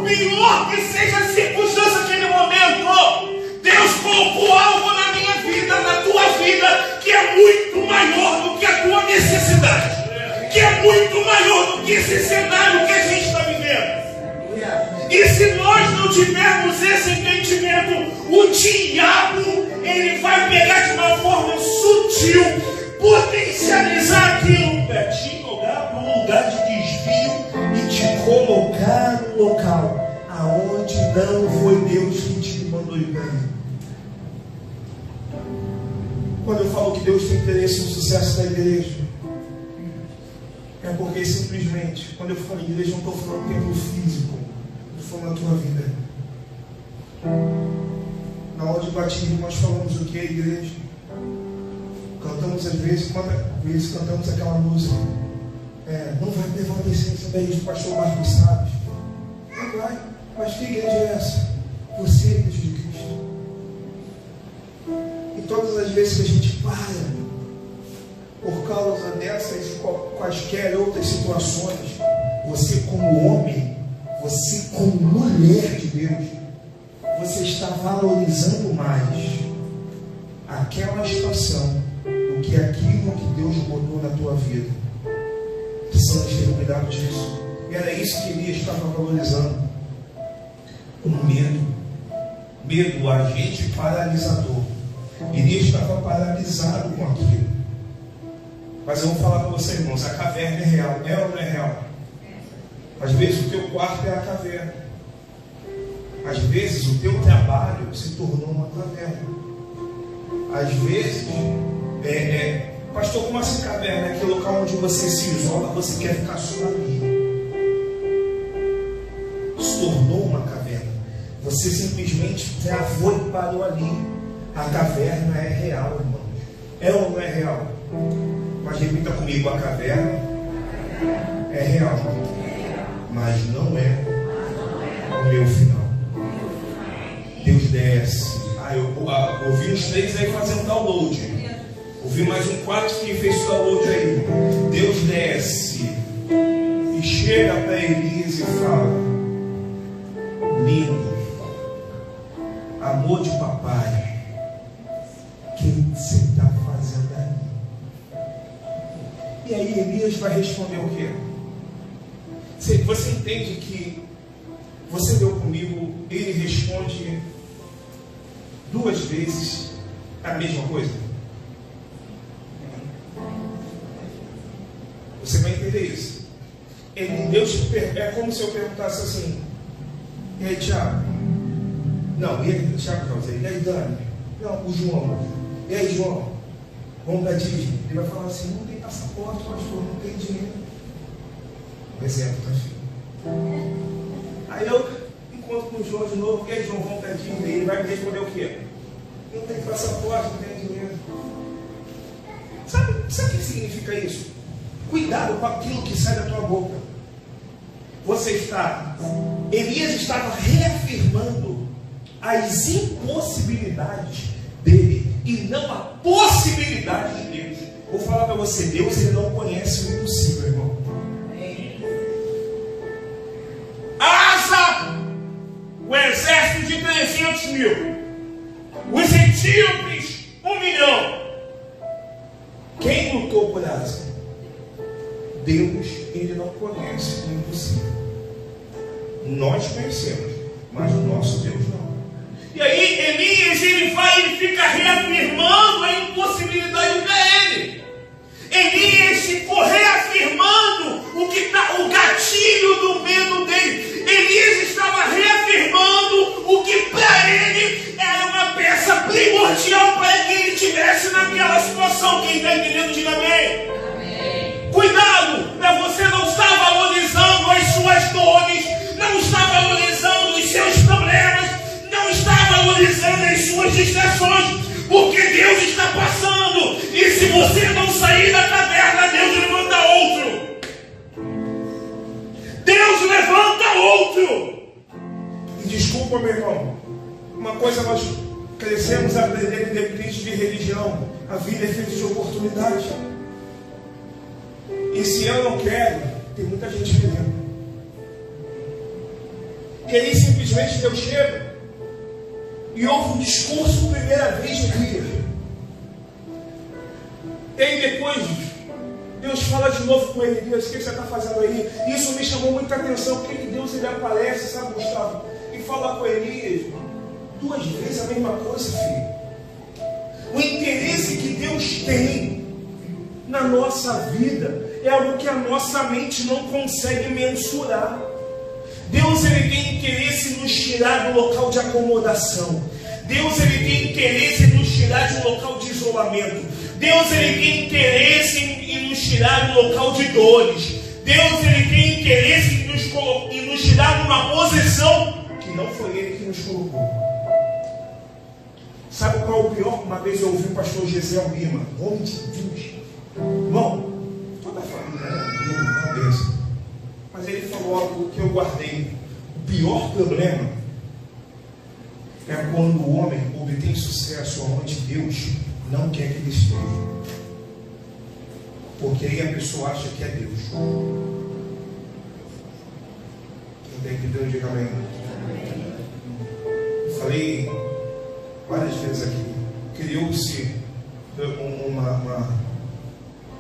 pior que seja a circunstância daquele momento, Deus colocou algo na minha vida, na tua vida, que é muito maior do que a tua necessidade, que é muito maior do que esse cenário que a gente está vivendo. E se nós não tivermos esse entendimento, o diabo, ele vai pegar de uma forma sutil, potencializar aquilo para te jogar para um lugar de desvio e te colocar no local aonde não foi Deus que te mandou ir para mim. Quando eu falo que Deus tem interesse no sucesso da igreja, é porque simplesmente, quando eu falo igreja, não estou falando tempo físico, estou falando da tua vida. Na hora de batismo nós falamos o que é igreja. Cantamos às vezes, quantas vezes cantamos aquela música? Não vai levar a decência da igreja do pastor Marcos Salles. Não vai, mas que igreja é essa? Você é a igreja de Cristo. E todas as vezes que a gente para, por causa dessas e quaisquer outras situações, você como homem, você como mulher de Deus, você está valorizando mais aquela situação do que aquilo que Deus botou na tua vida. Precisamos ter cuidado disso. E era isso que Elias estava valorizando. O medo. Medo, o agente paralisador. Elias estava paralisado com aquilo. Mas eu vou falar para vocês, irmãos, a caverna é real. É ou não é real? Às vezes o teu quarto é a caverna. Às vezes o teu trabalho se tornou uma caverna. Às vezes, pastor, como assim caverna? É aquele local onde você se isola, você quer ficar só ali. Se tornou uma caverna. Você simplesmente travou e parou ali. A caverna é real, irmãos. É ou não é real? Mas repita comigo, a caverna é real. Mas não é o meu final. Deus desce. Eu ouvi os 3 aí fazendo download. Ouvi mais um 4 que fez download aí. Deus desce e chega para Elias e fala: lindo, amor de papai, o que você está fazendo aí? E aí Elias vai responder o quê? Você entende que você leu comigo, ele responde 2 vezes a mesma coisa? Você vai entender isso. É como se eu perguntasse assim: e aí, Tiago? Não, e aí, Tiago vai dizer: e aí, Dani? Não, o João. E aí, João? Vamos para Disney? Ele vai falar assim: não tem passaporte, pastor, não tem dinheiro. Exemplo, tá, filho? Aí eu, encontro com o João de novo. E aí, João, vontadinho dele, ele vai me responder o quê? Não tem passaporte, não tem dinheiro. Sabe o que significa isso? Cuidado com aquilo que sai da tua boca. Elias estava reafirmando as impossibilidades dele e não a possibilidade de Deus. Vou falar para você, Deus ele não conhece o impossível, irmão. Asa, o exército de 300 mil, os etíopes 1 milhão. Quem lutou por Asa? Deus, ele não conhece o impossível. Nós conhecemos, mas o nosso Deus não. E aí Elias ele fica reafirmando a impossibilidade para ele. Elias ficou reafirmando o gatilho do medo dele. Elias estava reafirmando o que para ele era uma peça primordial para que ele estivesse naquela situação. Quem está entendendo, diga amém. Cuidado, para você não estar valorizando as suas dores, não estar valorizando os seus problemas, não estar valorizando as suas distrações, porque Deus está passando, e se você não sair da caverna, Deus levanta outro. Deus levanta outro. E desculpa, meu irmão, uma coisa nós crescemos aprendendo independente de religião, a vida é feita de oportunidade. E se eu não quero, tem muita gente querendo. E aí simplesmente Deus chega e houve um discurso primeira vez de Elias. E aí depois Deus fala de novo com ele. Elias, o que você está fazendo aí? Isso me chamou muita atenção. Por que Deus ele aparece, sabe, Gustavo? E fala com Elias 2 vezes a mesma coisa, filho. O interesse que Deus tem na nossa vida é algo que a nossa mente não consegue mensurar. Deus ele tem interesse em nos tirar do local de acomodação. Deus ele tem interesse em nos tirar de um local de isolamento. Deus ele tem interesse em nos tirar do local de dores. Deus ele tem interesse em nos tirar de uma posição que não foi ele que nos colocou. Sabe qual é o pior? Uma vez eu ouvi o pastor Gesiel Lima, homem de Deus, irmão, toda a família era uma bênção. Mas ele falou algo que eu guardei. O pior problema é quando o homem obtém sucesso onde Deus não quer que ele esteja. Porque aí a pessoa acha que é Deus. Quem tem que Deus diga amém. Eu falei várias vezes aqui. Criou-se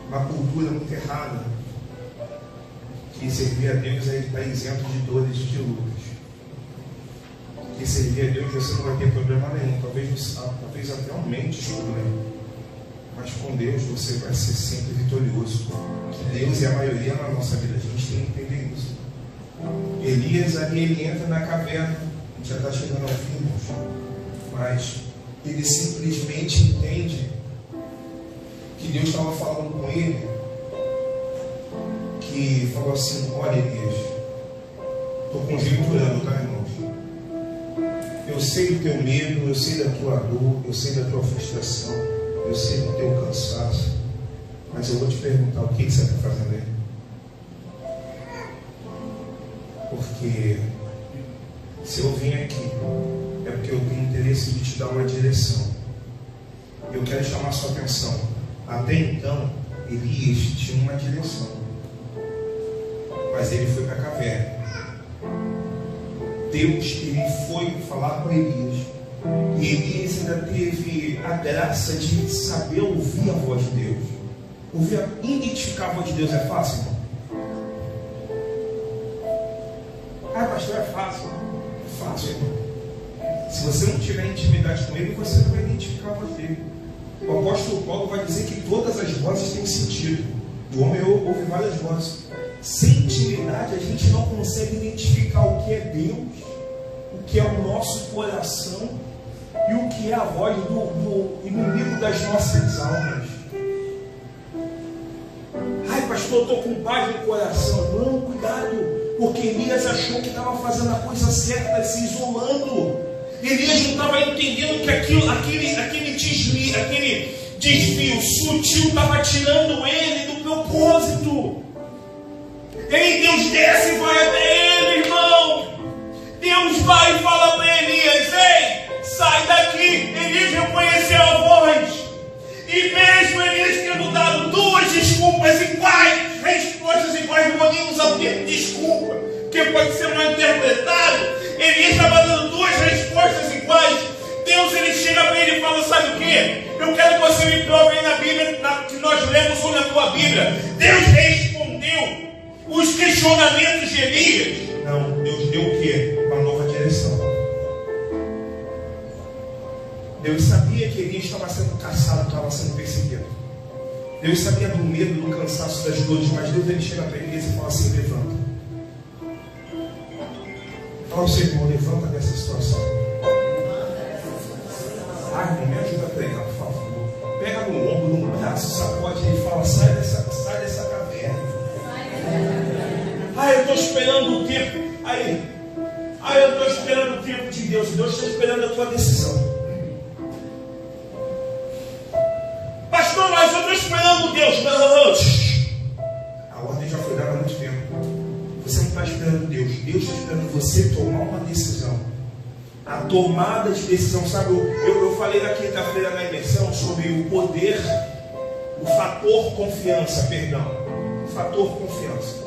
uma cultura muito errada. Quem servir a Deus aí está isento de dores e de lutas. Quem servir a Deus você não vai ter problema nenhum. Talvez até aumente os problemas. Mas com Deus você vai ser sempre vitorioso. Que Deus é a maioria na nossa vida. A gente tem que entender isso. Elias ali ele entra na caverna. A gente já está chegando ao fim, irmãos. Mas ele simplesmente entende que Deus estava falando com ele. Que falou assim: olha, Elias, estou conjecturando, tá, irmãos? Eu sei do teu medo, eu sei da tua dor, eu sei da tua frustração, eu sei do teu cansaço, mas eu vou te perguntar: o que você está fazendo aí? Porque se eu vim aqui é porque eu tenho interesse de te dar uma direção. Eu quero chamar a sua atenção. Até então Elias tinha uma direção, mas ele foi para a caverna. Deus ele foi falar com Elias, e Elias ainda teve a graça de saber ouvir a voz de Deus. Identificar a voz de Deus é fácil, irmão? Ah, pastor, é fácil. É fácil, irmão. Se você não tiver intimidade com ele, você não vai identificar a voz dele. O apóstolo Paulo vai dizer que todas as vozes têm sentido. O homem ouve várias vozes. Sem intimidade a gente não consegue identificar o que é Deus, o que é o nosso coração e o que é a voz do inimigo das nossas almas. Ai, pastor, eu estou com paz no coração. Não, cuidado. Porque Elias achou que estava fazendo a coisa certa, se isolando. Elias não estava entendendo que aquele desvio sutil estava tirando ele do propósito. Ei, Deus desce e vai até ele, irmão. Deus vai e fala para Elias: ei, sai daqui. Elias reconheceu a voz. E mesmo Elias tendo dado duas desculpas iguais, respostas iguais, não vou nem usar o termo desculpa, porque pode ser mal interpretado. Elias estava dando duas respostas iguais. Deus, ele chega para ele e fala: sabe o que? Eu quero que você me prove aí na Bíblia, que nós lemos ou na tua Bíblia. Deus respondeu os questionamentos de Elias. Não, Deus deu o quê? Uma nova direção. Deus sabia que Elias estava sendo caçado, estava sendo perseguido. Deus sabia do medo, do cansaço, das dores, mas Deus, ele chega para Elias e fala assim: levanta. Fala ao seu irmão: levanta dessa situação. Ai, irmão, me ajuda a pregar, por favor. Pega no ombro, no braço, sacode e fala: sai dessa caverna. Ai, eu estou esperando o tempo. Ai, eu estou esperando o tempo de Deus. Deus está esperando a tua decisão. Pastor, mas eu estou esperando Deus. Não. A ordem já foi dada há muito tempo. Você não está esperando Deus. Deus está esperando você tomar uma decisão. A tomada de decisão, sabe? Eu falei na quinta-feira na imersão sobre o poder, o fator confiança, o fator confiança.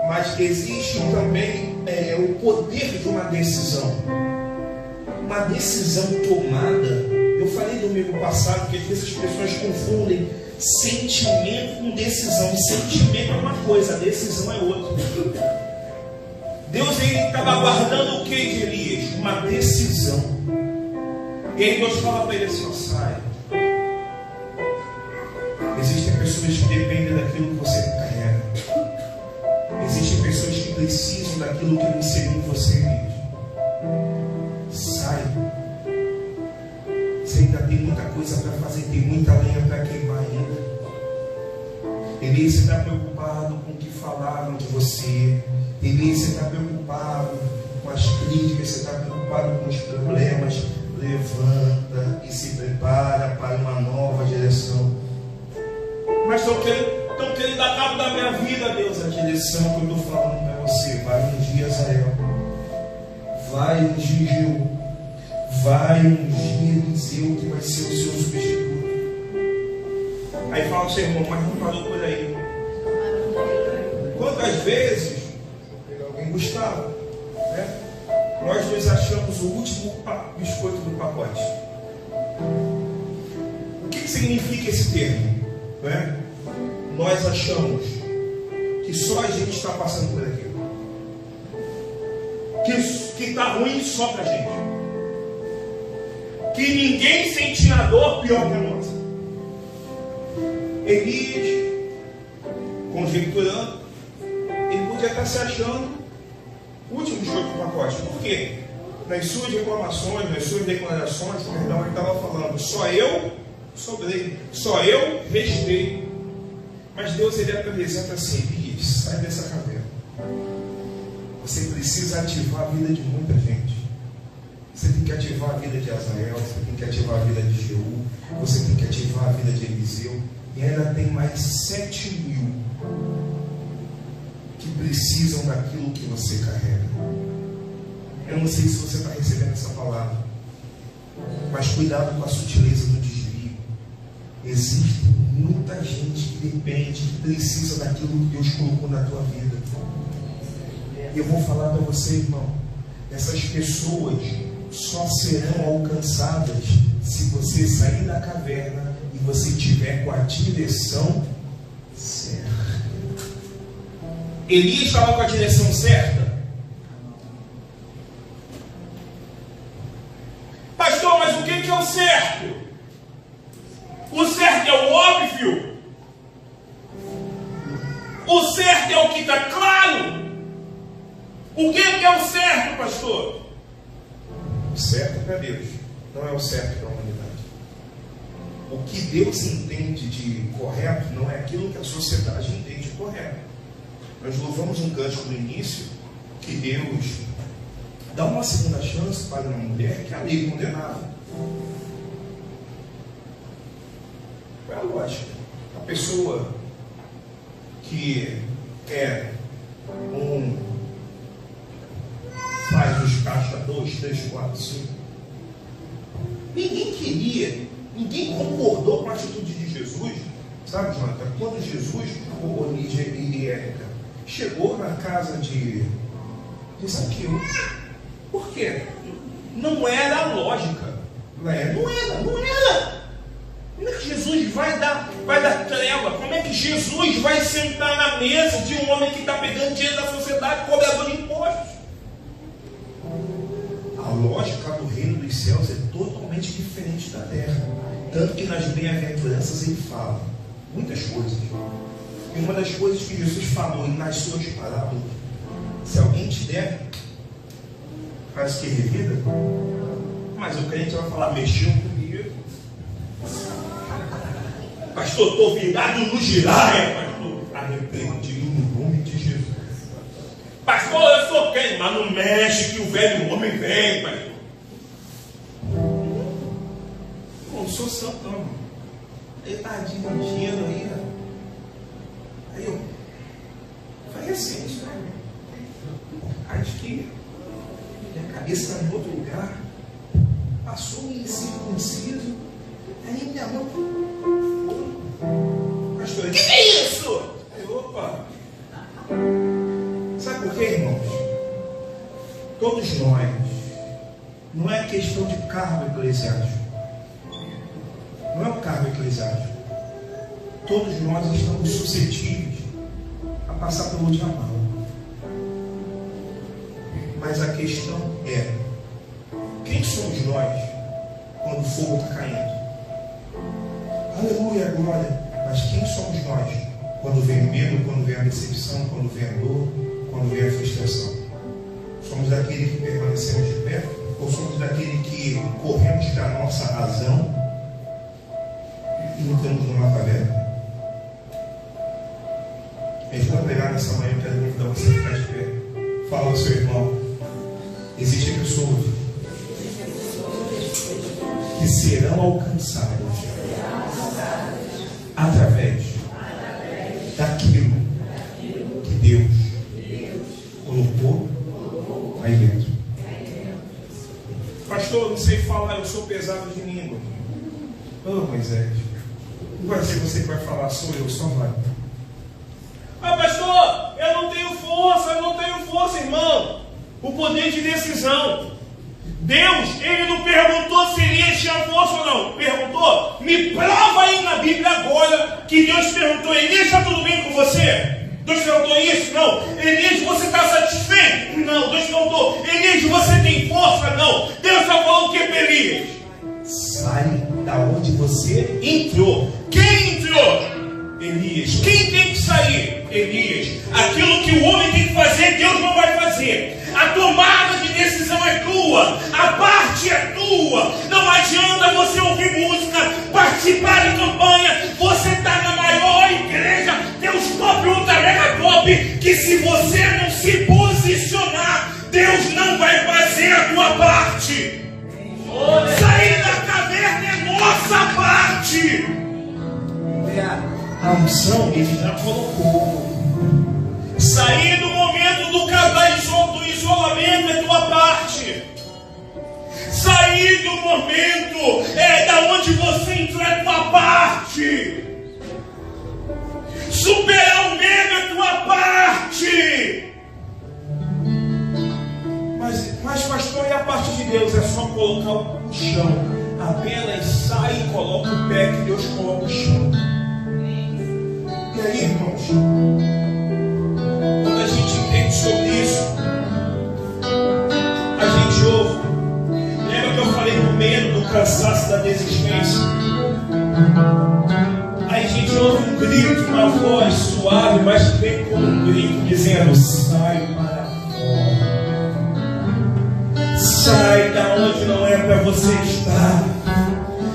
Mas existe também o poder de uma decisão tomada. Eu falei domingo passado que às vezes as pessoas confundem sentimento com decisão. Sentimento é uma coisa, decisão é outra. Deus, ele estava aguardando o que de Elias? Uma decisão. E aí Deus fala para ele assim: ó, sai. Existem pessoas que dependem daquilo que você carrega. Existem pessoas que precisam daquilo que ele inseriu em você mesmo. Sai. Você ainda tem muita coisa para fazer, tem muita lenha para queimar ainda. Elias, você está preocupado com o que falaram de você. Elias, você está preocupado com as críticas, você está preocupado com os problemas. Levanta e se prepara para uma nova direção. Mas estão querendo dar cabo da minha vida, Deus. A direção que eu estou falando para você: vai ungir Azael, vai ungir Jeú, vai ungir Eliseu, que vai ser o seu substituto. Aí fala o seu irmão: mas não falou por aí. Quantas vezes, alguém, Gustavo, né? Nós nos achamos o último biscoito do pacote. O que significa esse termo? Né? Nós achamos que só a gente está passando por aquilo, que está ruim só para a gente, que ninguém sente a dor pior que a nossa. Elias, conjecturando, ele podia estar se achando o último biscoito do pacote. Por quê? Nas suas reclamações, nas suas declarações, perdão, ele estava falando: só eu sobrei, só eu restei. Mas Deus, ele apresenta assim: Elias, sai dessa caverna. Você precisa ativar a vida de muita gente. Você tem que ativar a vida de Azael, você tem que ativar a vida de Jeú, você tem que ativar a vida de Eliseu. E ainda tem mais 7.000 que precisam daquilo que você carrega. Eu não sei se você está recebendo essa palavra, mas cuidado com a sutileza do desvio. Existe muita gente que depende, que precisa daquilo que Deus colocou na tua vida. E eu vou falar para você, irmão: essas pessoas só serão alcançadas se você sair da caverna e você tiver com a direção certa. Elias estava com a direção certa. Pastor, mas o que é o certo? O certo é o óbvio. O certo é o que está claro. O que é o certo, pastor? O certo é para Deus, não é o certo para a humanidade. O que Deus entende de correto não é aquilo que a sociedade entende de correto. Nós louvamos um cântico no início, que Deus dá uma segunda chance para uma mulher que é ali condenada. Qual é a lógica? A pessoa que faz os caixa 2, 3, 4, 5. Ninguém queria, ninguém concordou com a atitude de Jesus. Sabe, Jonathan, quando Jesus, o Lídia e Érica, chegou na casa de Zaqueu, por quê? Não era lógica. Não era. Como é que Jesus vai dar trela? Como é que Jesus vai sentar na mesa de um homem que está pegando dinheiro da sociedade, cobrador de impostos? A lógica do reino dos céus é totalmente diferente da terra. Tanto que nas bem-aventuranças ele fala muitas coisas. E uma das coisas que Jesus falou nas suas parábolas: se alguém te der, faz que revida. Mas o crente vai falar: mexeu comigo. Pastor, estou virado no giraia, pastor. Arrependido no nome de Jesus. Pastor, eu sou quem? Mas não mexe que o velho homem vem, pastor. Não sou santão. Ele está dirigindo aí. Aí eu falei assim, né? Acho que minha cabeça está em outro lugar. Passou um incircunciso. Aí minha mão. Pastor, o que é isso? Aí, opa! Sabe por quê, irmãos? Todos nós, não é questão de cargo eclesiástico. Não é um cargo eclesiástico. Todos nós estamos suscetíveis a passar pelo diabo. Mas a questão é: quem somos nós quando o fogo está caindo? Aleluia, glória. Mas quem somos nós quando vem o medo, quando vem a decepção, quando vem a dor, quando vem a frustração? Somos daquele que permanecemos de pé? Ou somos daquele que corremos da nossa razão e entramos numa caverna? A gente vai pegar nessa manhã, eu quero convidar você a ficar de pé. Fala ao seu irmão: existem pessoas que serão alcançadas através daquilo que Deus colocou aí dentro. Pastor, não sei falar, eu sou pesado de língua. Ô Moisés, não vai ser você que vai falar, sou eu, só vai. Ah, pastor, eu não tenho força, irmão. O poder de decisão. Deus, ele não perguntou se Elias tinha força ou não. Perguntou? Me prova aí na Bíblia agora que Deus perguntou: Elias, está tudo bem com você? Deus perguntou isso? Não. Elias, você está satisfeito? Não. Deus perguntou: Elias, você tem força? Não. Deus só falou o que para Elias? Sai da onde você entrou. Quem entrou? Elias. Quem tem que sair? Elias. Aquilo que o homem tem que fazer, Deus não vai fazer. A tomada de decisão é tua, a parte é tua. Não adianta você ouvir música, participar de campanha. Você está na maior igreja, Deus top, ultra mega top, que se você não se posicionar, Deus não vai fazer a tua parte. Sair da caverna é nossa parte. A unção ele já colocou. Sair do momento do isolamento é tua parte. Sair do momento da onde você entrou é tua parte. Superar o medo é tua parte. Mas pastor, e a parte de Deus? É só colocar o chão. Apenas sai e coloca o pé que Deus coloca o chão. E aí, irmãos, quando a gente entende sobre isso, a gente ouve. Lembra que eu falei do medo, do cansaço, da desistência? Aí a gente ouve um grito, uma voz suave, mas bem como um grito, dizendo: sai para fora. Sai da onde não é para você estar.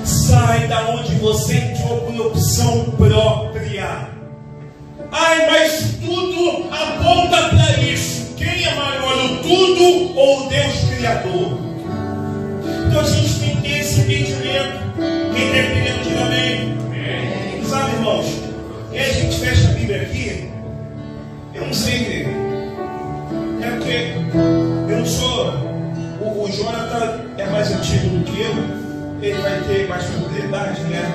Sai da onde você entrou por opção própria. Ai, mas tudo aponta para isso. Quem é maior, o tudo ou o Deus Criador? Então a gente tem que ter esse entendimento. Quem está entendendo, diga amém. Sabe, irmãos? E aí a gente fecha a Bíblia aqui. Eu não sei ver. É porque eu não sou. O Jonathan é mais antigo do que eu. Ele vai ter mais propriedade, né?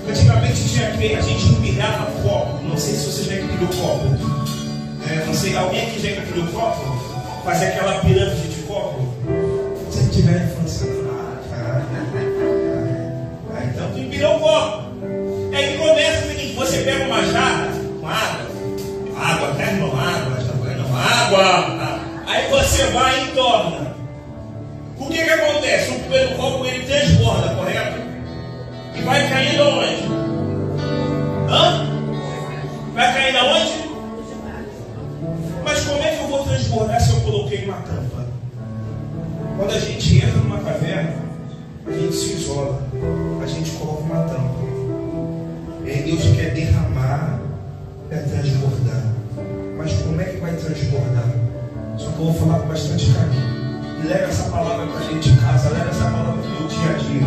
Antigamente tinha que a gente empilhava copo. Não sei se você já empilhou copo. Não sei, alguém que já empilhou copo? Fazer aquela pirâmide de copo. Se você tiver infância, então tu empilhou o copo. Aí começa o seguinte: você pega uma jarra com água, até não água. Aí você vai e torna. O que acontece? O primeiro copo ele transborda, correto? E vai caindo aonde? Vai caindo aonde? Mas como é que eu vou transbordar se eu coloquei uma tampa? Quando a gente entra numa caverna, a gente se isola, a gente coloca uma tampa. E aí Deus quer derramar, transbordar. Mas como é que vai transbordar? Só que eu vou falar com bastante carinho. E leva essa palavra para dentro de casa, leva essa palavra para o teu dia a dia.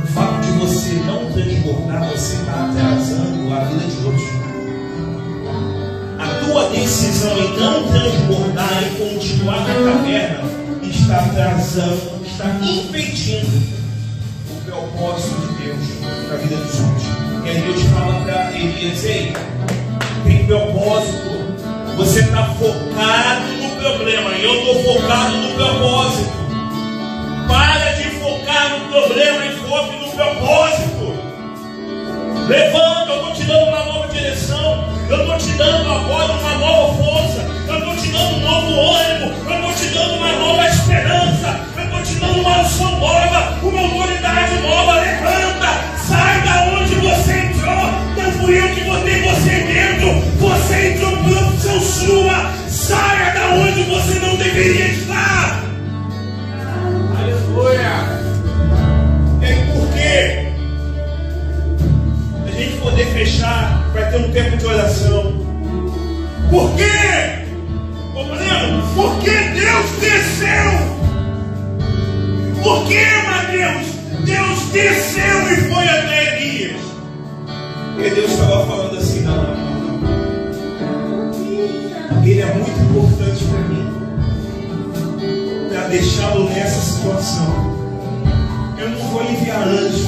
O fato de você não transbordar, você está atrasando a vida de outros. A tua decisão em não transbordar e continuar na caverna está atrasando, está impedindo o propósito de Deus na vida dos outros. E aí Deus fala para Elias: ei, tem propósito. Você está focado no problema e eu estou focado no propósito. Para de focar no problema e foque no propósito. Levanta, eu estou te dando uma nova direção. Eu estou te dando agora uma nova força. Eu estou te dando um novo ânimo. Eu estou te dando uma nova esperança. Eu estou te dando uma unção nova, uma autoridade nova. Levanta, sai da onde você entrou. Não fui eu que botei você dentro. Você entrou por opção sua. Saia da onde você não deveria estar. Aleluia. E aí por quê? A gente poder fechar, vai ter um tempo de oração. Por quê? Porque Deus desceu. Por quê, Mateus? Deus desceu e foi até Elias. Porque Deus estava falando assim: não. Ele é muito importante para mim, para deixá-lo nessa situação. Eu não vou enviar anjo,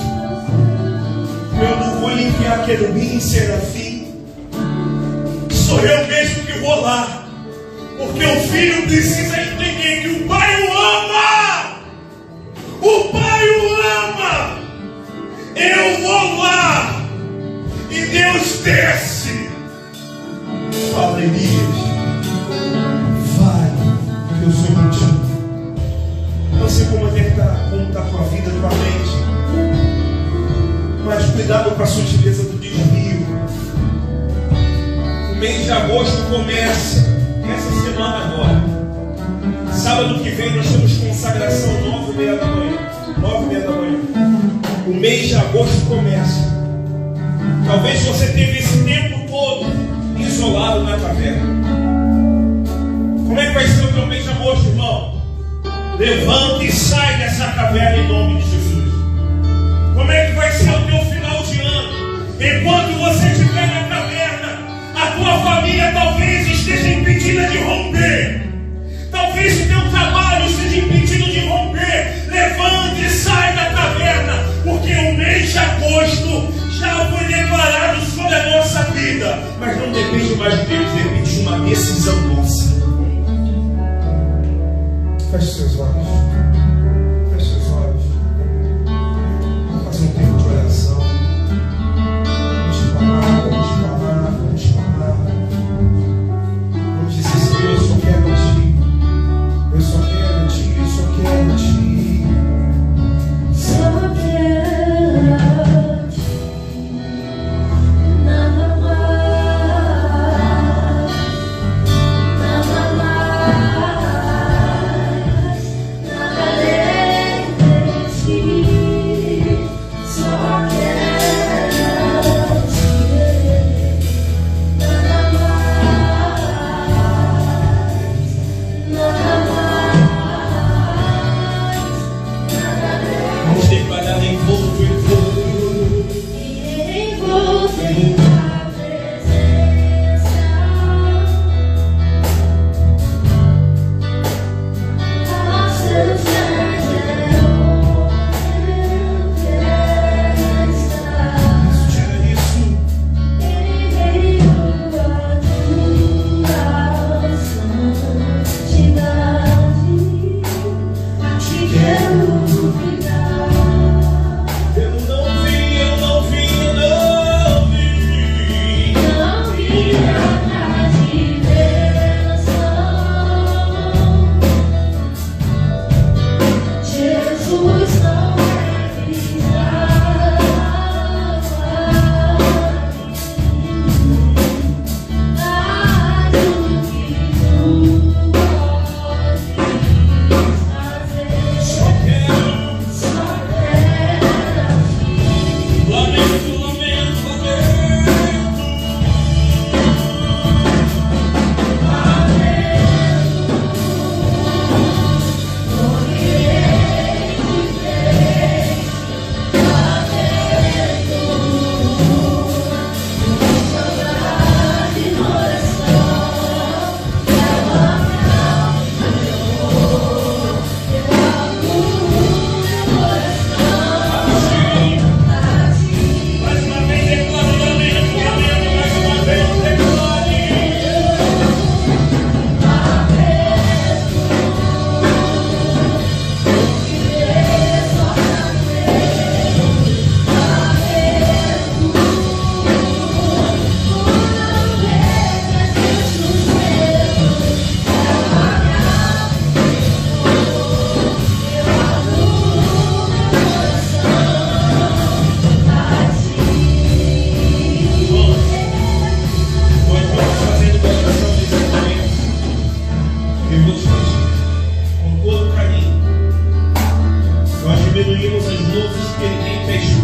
eu não vou enviar querubim, serafim. Sou eu mesmo que vou lá, porque o filho precisa entender que o pai o ama. O pai o ama. Eu vou lá e Deus desce. Fala, Elias, eu sou contigo. Não sei como está a tua vida, tua mente, mas cuidado com a sutileza do desvio. O mês de agosto começa essa semana agora. Sábado que vem nós temos consagração 9h30 da manhã. 9h30 da manhã. O mês de agosto começa. Talvez você teve esse tempo todo isolado na caverna. Como é que vai ser o teu mês de agosto, irmão? Levanta e sai dessa caverna em nome de Jesus. Como é que vai ser o teu final de ano? Enquanto você estiver na caverna, a tua família talvez esteja impedida de romper. Talvez o teu trabalho esteja impedido de romper. Levante e sai da caverna, porque o mês de agosto já foi declarado sobre a nossa vida. Mas não depende mais de Deus, depende de uma decisão nossa. Feche seus olhos. Feche seus olhos. Vamos fazer um tempo.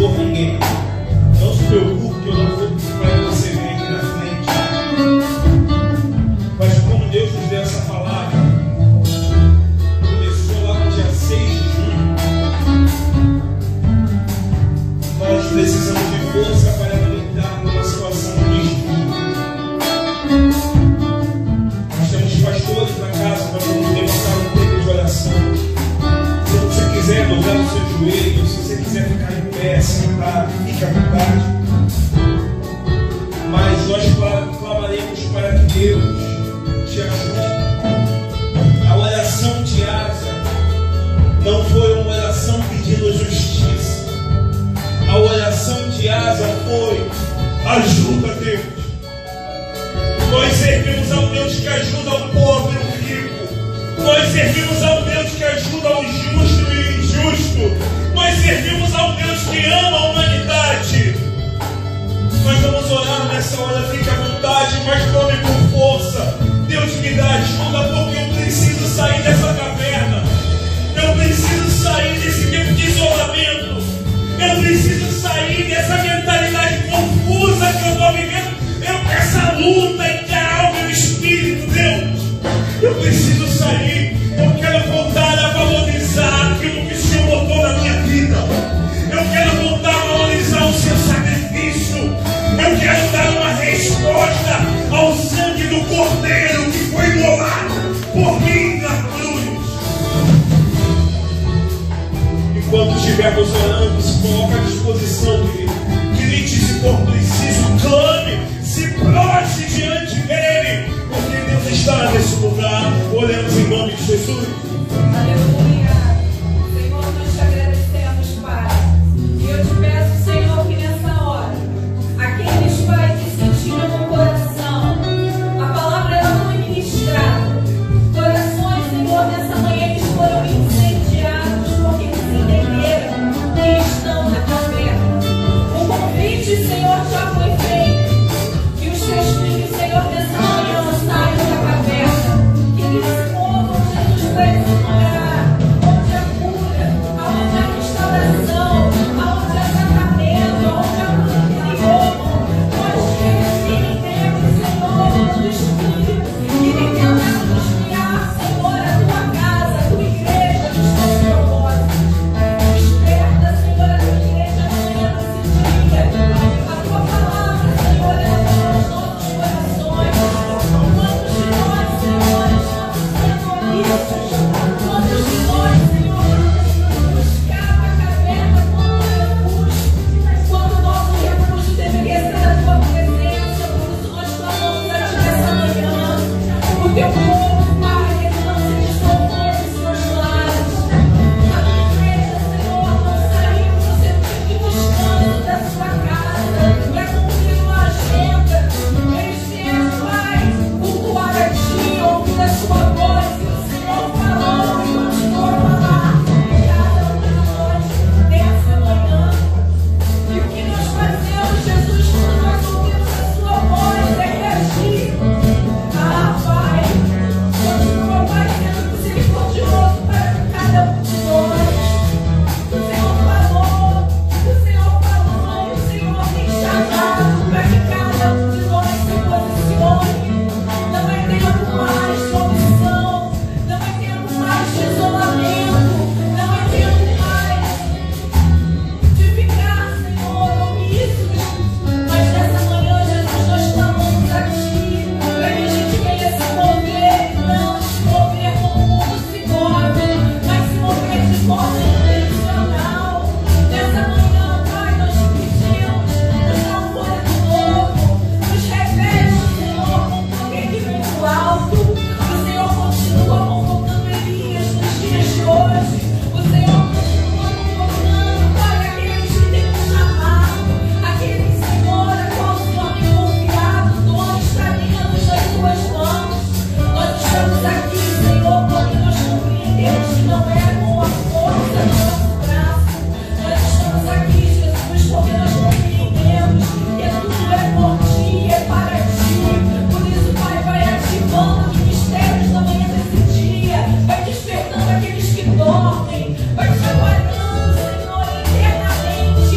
expor ninguém. Não se preocupe que eu não vou para que você venha aqui na frente. Mas como Deus nos deu essa palavra, começou lá no dia 6 de junho. Nós precisamos de força para lidar numa situação de risco. Nós temos pastores na casa para nos levantar um tempo de oração. Se você quiser dobrar o seu joelho, se você quiser ficar em pé, sentar, fique à vontade. Mas nós clamaremos para que Deus te ajude. A oração de Asa não foi uma oração pedindo justiça. A oração de Asa foi: ajuda, Deus. Nós servimos ao Deus que ajuda o pobre e o rico. Nós servimos ao Deus que ajuda o justo e o injusto. Nós servimos ao Deus que ama a humanidade. Nós vamos orar nessa hora, fique à vontade, mas tome com força. Deus me dá ajuda, porque eu preciso sair dessa caverna. Eu preciso sair desse tempo de isolamento. Eu preciso sair dessa mentalidade confusa que eu estou vivendo. Essa luta entre a alma e o espírito, Deus. Eu preciso sair. Eu quero voltar a valorizar aquilo que o Senhor botou na minha vida. Eu quero voltar a valorizar o seu sacrifício. Eu quero dar uma resposta ao sangue do Cordeiro que foi imolado por mim na cruz. Enquanto estivermos orando, se coloque à disposição dele. Grite se for preciso, clame, se prostre diante dele, porque Deus está nesse lugar. Oremos em nome de Jesus. Aleluia. Senhor, nós te agradecemos, Pai. E eu te peço, Senhor, que nessa hora, aqueles, Pai, que sentiram no coração a palavra ela foi ministrada. Corações, Senhor, nessa manhã eles foram incendiados porque eles entenderam que estão na caverna. O convite, Senhor, já foi feito. Que os teus filhos, Senhor, nessa manhã saiam da caverna. Que eles se movam, Jesus, para esse lugar onde há cura, onde há restauração, onde há tratamento, onde há cura interior. Nós que entendemos, Senhor, do Espírito, que tentamos criar, Senhor, a tua casa, a tua igreja, os teus propósitos. Desperta, Senhor, a tua igreja amanhã nesse dia. A tua palavra, Senhor, ela está nos nossos corações. Quantos de nós, Senhor, estamos sendo omissos? Quantos de nós, Senhor, buscar a caverna como um refúgio? Quando o nosso refúgio deveria ser a tua presença, por isso nós clamamos a ti nessa manhã. O teu povo, Pai, ele não se deslocou dos seus lares. A tua igreja, Senhor, não saiu no seu tempo de descanso da sua casa para cumprir uma agenda. Eles vieram, Pai, cultuar a ti, ouvir a sua voz, e o Senhor falou e continua a falar. Cada um de nós nessa manhã. E o que nós fazemos, Jesus, quando nós ouvimos a sua voz, é reagir. Ah, Pai, continua, Pai, sendo misericordioso para cada um de nós. O Senhor falou, e o Senhor tem chamado para que cada um de nós se posicione. Não é tempo mais de omissão, não é tempo mais de isolamento, não é tempo mais de ficar, Senhor, omissos. Mas nessa manhã, Jesus, nós clamamos a ti para que a gente venha se mover, não se mover como o mundo se move, mas se mover de forma intencional. Nessa manhã, Pai, nós te pedimos, nos dá um fôlego novo, nos reveste, Senhor, com poder que vem do alto. O Senhor continua convocando Elias nos dias de hoje. O Senhor continua convocando, Pai, aqueles que têm um chamado, aqueles, Senhor, a qual o Senhor tem confiado, Senhor, está ligando nas tuas mãos. Nós estamos aqui, Senhor, porque nós compreendemos que não é com a força do nosso braço. Nós estamos aqui, Jesus, porque nós compreendemos que tudo é por ti, é para ti. Por isso, Pai, vai ativando os mistérios da manhã desse dia, vai despertando aqueles que dormem, vai trabalhando, Senhor, internamente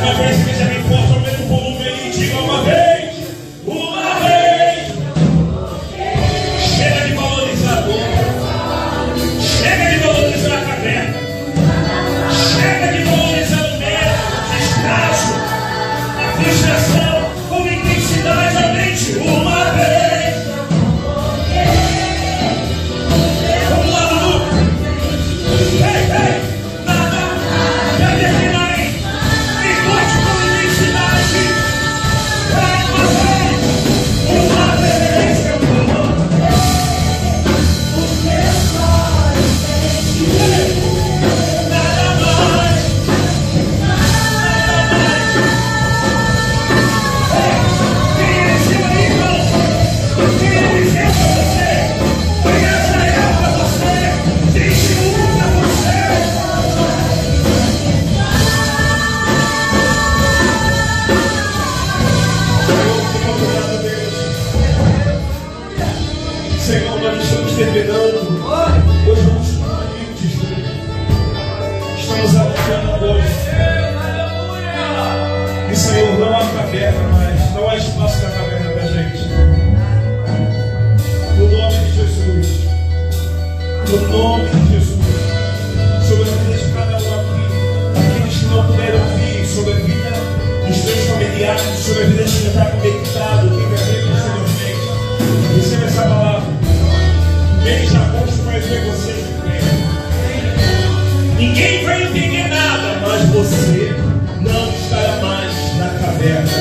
uma vez, igreja bem forte, aumenta o volume aí e diga uma vez. Uma vez. Chega de valorizar a dor. Chega de valorizar a caverna. Chega de valorizar o medo, o desgraço, a frustração, com intensidade, aumente uma vez. Vamos lá, Manu. Ei, nada, já terminarei. E volte com intensidade. Vai uma vez, eu vou. Os meus olhos têm nada mais. Senhor, nós estamos terminando. Hoje vamos para o livro de julho. Estamos avançando hoje. E Senhor, não há caverna mais, não há espaço na caverna para a gente. No nome de Jesus. No nome de Jesus. Sobre a vida de cada um aqui. Aqueles que não puderam vir, sobre a vida dos teus familiares, sobre a vida de quem está conectado, quem vai ver posteriormente. Receba essa palavra. Mês de agosto vai ver você de frente. Ninguém vai entender nada, mas você não estará mais na caverna.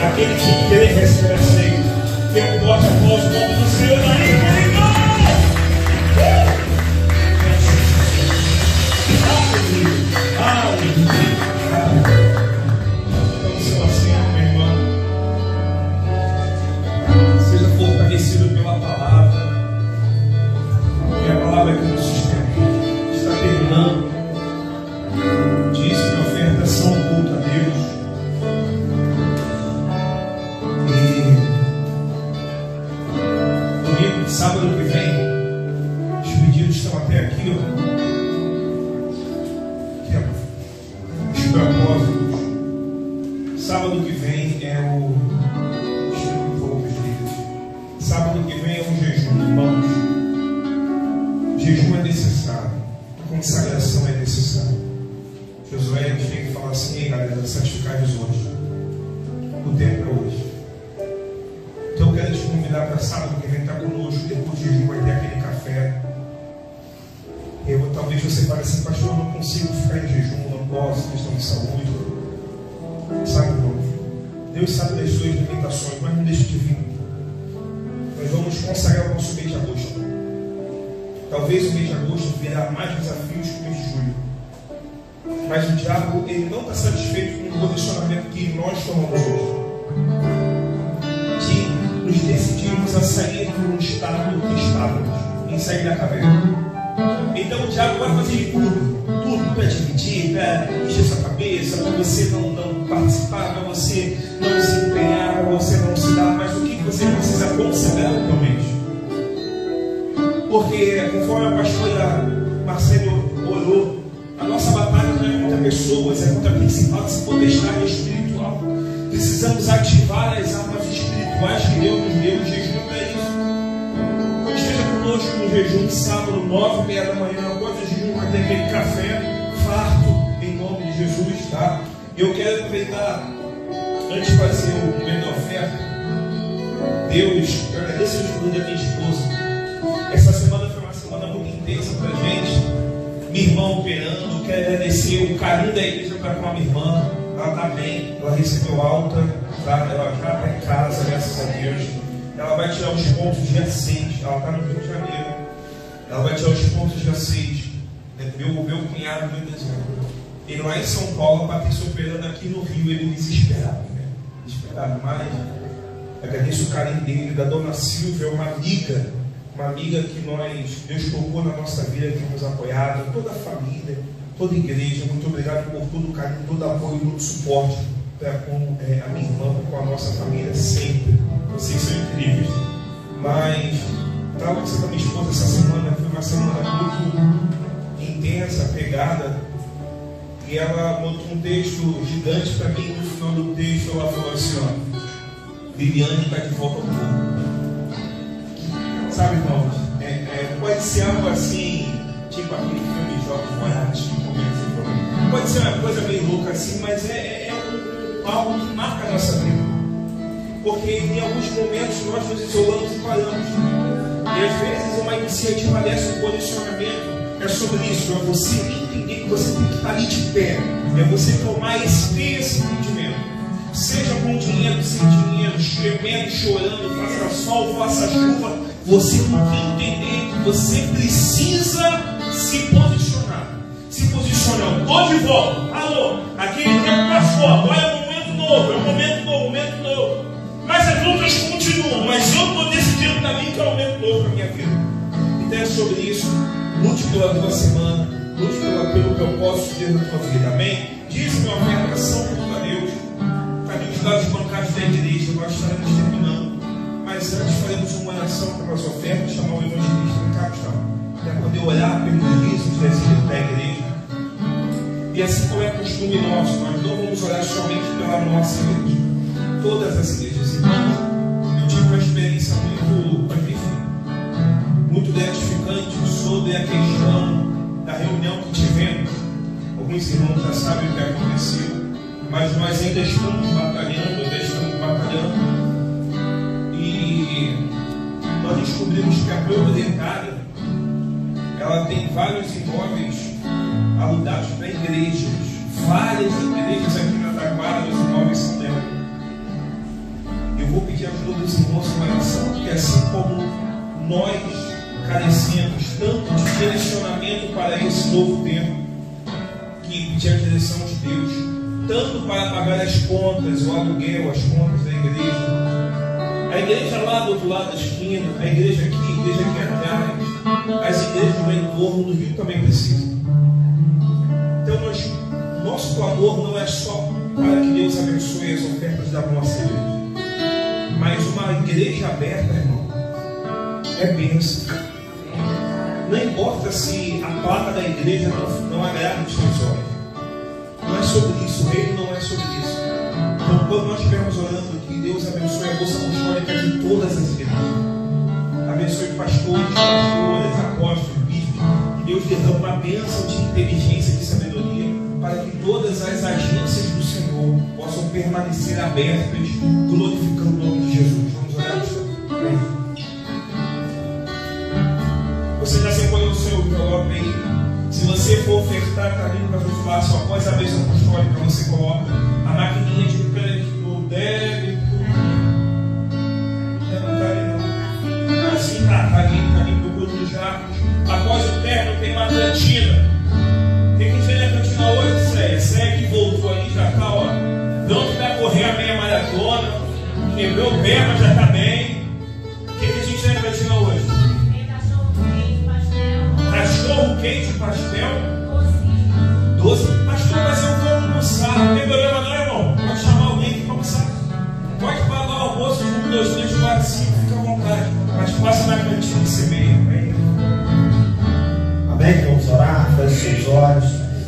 Aquele que crê recebe aceito. Tem um forte aplauso no nome do Senhor na igreja. Então, seu assim, meu irmão, seja fortalecido pela palavra. E a palavra que nos sustenta está terminando. Diz que a ofertação oculta a Deus. E domingo, sábado que vem, os pedidos estão até aqui, ó. Que é os propósitos. Sábado que vem é o sábado que vem é um jejum, irmãos. Jejum é necessário, a consagração é necessária. Josué tem que falar assim: ei galera, santificai-vos hoje. O tempo é hoje. Então eu quero te convidar para sábado que vem estar conosco. Depois do jejum vai ter aquele café. Talvez você fale assim: pastor, eu não consigo ficar em jejum, não posso, questão de saúde. Sabe, irmão? Deus sabe das suas limitações, mas não deixe de vir. Nós vamos consagrar o nosso mês de agosto. Talvez o mês de agosto virá mais desafios que o mês de julho. Mas o diabo, ele não está satisfeito com o posicionamento que nós tomamos hoje. Que nos decidimos a sair de um estado que estávamos, em sair da caverna. Então o diabo vai fazer tudo para dividir, para encher sua cabeça, para você não participar, para você não se empenhar, para você não se dar. Mas o que você precisa consagrar realmente? Porque, conforme a pastora Marcelo orou, a nossa batalha não é contra pessoas, é contra principados e potestade espiritual. Precisamos ativar as armas espirituais que Deus nos deu. O jejum é isso. Esteja conosco no jejum, sábado, 9h30 da manhã. Após o jejum vai ter aquele café farto, em nome de Jesus, tá? Eu quero aproveitar, antes de fazer o momento da oferta, Deus, eu agradeço a ajuda da minha esposa. Essa semana foi uma semana muito intensa pra gente. Minha irmã operando, quero agradecer o carinho da igreja para com a minha irmã. Ela está bem, ela recebeu alta, tá? Ela já está em casa, graças a Deus. Ela vai tirar os pontos dia 6, ela está no Rio de Janeiro. Ela vai tirar os pontos dia 6. Meu cunhado, meu dezembro. Ele lá em São Paulo, a Patrícia operando aqui no Rio, ele desesperado, né? Desesperado, mas agradeço o carinho dele, da dona Silvia, uma amiga que Deus tocou na nossa vida, que nos apoiado, toda a família, toda a igreja. Muito obrigado por todo o carinho, todo o apoio, todo o suporte com a minha irmã, com a nossa família, sempre. Vocês são incríveis. Mas estava conversando com a minha esposa essa semana, foi uma semana muito intensa, pegada, E ela botou um texto gigante para mim. No final do texto ela falou assim, ó: Liliane está de volta ao corpo. Sabe, irmãos, pode ser algo assim, tipo aquele filme Jogos Vorazes, pode ser uma coisa meio louca assim, mas algo que marca a nossa vida. Porque em alguns momentos nós nos isolamos e paramos. E às vezes uma iniciativa dessa, um posicionamento, é sobre isso. É você entender que você tem que estar ali de pé. É você tomar esse entendimento. Seja com dinheiro, sem dinheiro, gemendo, chorando, faça sol, faça chuva, você tem que entender que você precisa se posicionar. Se posicionar. Estou de volta. Alô, aquele tempo passou. Agora é um momento novo. É um momento novo, momento novo. Mas as lutas continuam. Mas eu estou decidindo também que é um momento novo para a minha vida. Então é sobre isso. Lute pela tua semana. Lute pelo propósito de Deus na tua vida. Amém? Diz minha ofertação a Deus. Os dados bancários da igreja, nós estaremos terminando. Mas antes faremos uma oração para as ofertas, chamar o evangelista Ricardo, para poder olhar pelos risos da igreja. E assim como é costume nosso, nós não vamos orar somente pela nossa igreja. Todas as igrejas. Então, eu tive uma experiência muito gratificante sobre a questão da reunião que tivemos. Alguns irmãos já sabem o que aconteceu. Mas nós ainda estamos batalhando, e nós descobrimos que a proprietária, ela tem vários imóveis alugados para igrejas, várias igrejas aqui na Taquara, os imóveis são dela. Eu vou pedir a ajuda dos irmãos em oração, porque assim como nós carecemos tanto de direcionamento para esse novo tempo, que pedir a direção de Deus, tanto para pagar as contas, o aluguel, as contas da igreja. A igreja lá do outro lado da esquina, a igreja aqui atrás, as igrejas do entorno do Rio também precisam. Então nosso clamor não é só para que Deus abençoe as ofertas da nossa igreja, mas uma igreja aberta, irmão, é bênção. Não importa se a placa da igreja não agrada os seus olhos. Não é sobre isso, o reino não é sobre isso. Então, quando nós estivermos orando, que Deus abençoe a bolsa apostólica de todas as igrejas, abençoe pastores, pastoras, apóstolos, bispos, que Deus derrame uma bênção de inteligência e de sabedoria, para que todas as agências do Senhor possam permanecer abertas, glorificando o nome de Jesus. Vamos orar, pastor? Você já separou o seu envelope aí? Se você for ofertar, está ali no caso fácil, após a bênção apostólica, você coloca a maquininha de crédito, débito. Não está ali não. Assim está ali no grupo dos jacos. Após o término tem uma cantina. Quem que tem na cantina hoje, Céia? Céia que voltou ali, já está, ó. Pronto para correr a meia maratona. Quebrou o pé, mas já está bem. O que a gente tem na cantina hoje? Cachorro quente, pastel, doce. Pastor, mas eu vou almoçar. Não tem problema não, irmão. Pode chamar alguém que vai almoçar. Pode pagar o almoço de 1, 2, 3, 4, 5, fica à vontade. Mas passa na cantina de semeia. Amém? Vamos orar, feche seus olhos.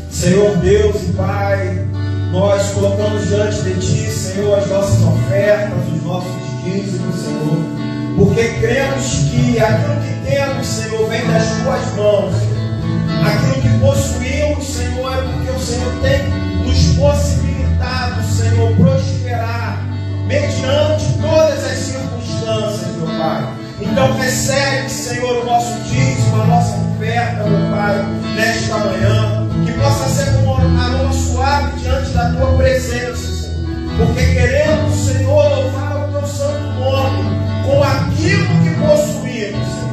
Senhor Deus e Pai, nós colocamos diante de Ti, Senhor, as nossas ofertas, os nossos dízimos, Senhor. Porque cremos que aquilo que temos, Senhor, vem das Tuas mãos. Aquilo que possuímos, Senhor, é porque o Senhor tem nos possibilitado, Senhor, prosperar mediante todas as circunstâncias, meu Pai. Então recebe, Senhor, o nosso dízimo, a nossa oferta, meu Pai, nesta manhã. Que possa ser como um aroma suave diante da Tua presença, Senhor. Porque queremos, Senhor, louvar o Teu santo nome com aquilo que possuímos, Senhor.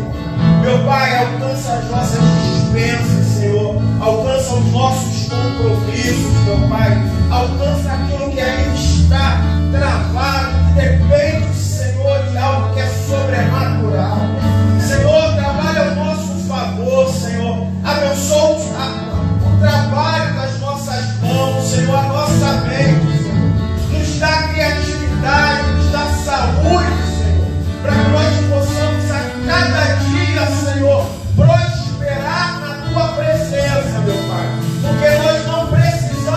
Meu Pai, alcança as nossas dispensas, Senhor. Alcança os nossos compromissos, meu Pai. Alcança aquilo que ainda está travado, que depende, Senhor, de algo que é sobrenatural. Senhor, trabalha ao nosso favor, Senhor. Abençoa o trabalho das nossas mãos, Senhor, a nossa mente, Senhor. Nos dá criatividade, nos dá saúde, para que nós possamos a cada dia, Senhor, prosperar na Tua presença, meu Pai. Porque nós não precisamos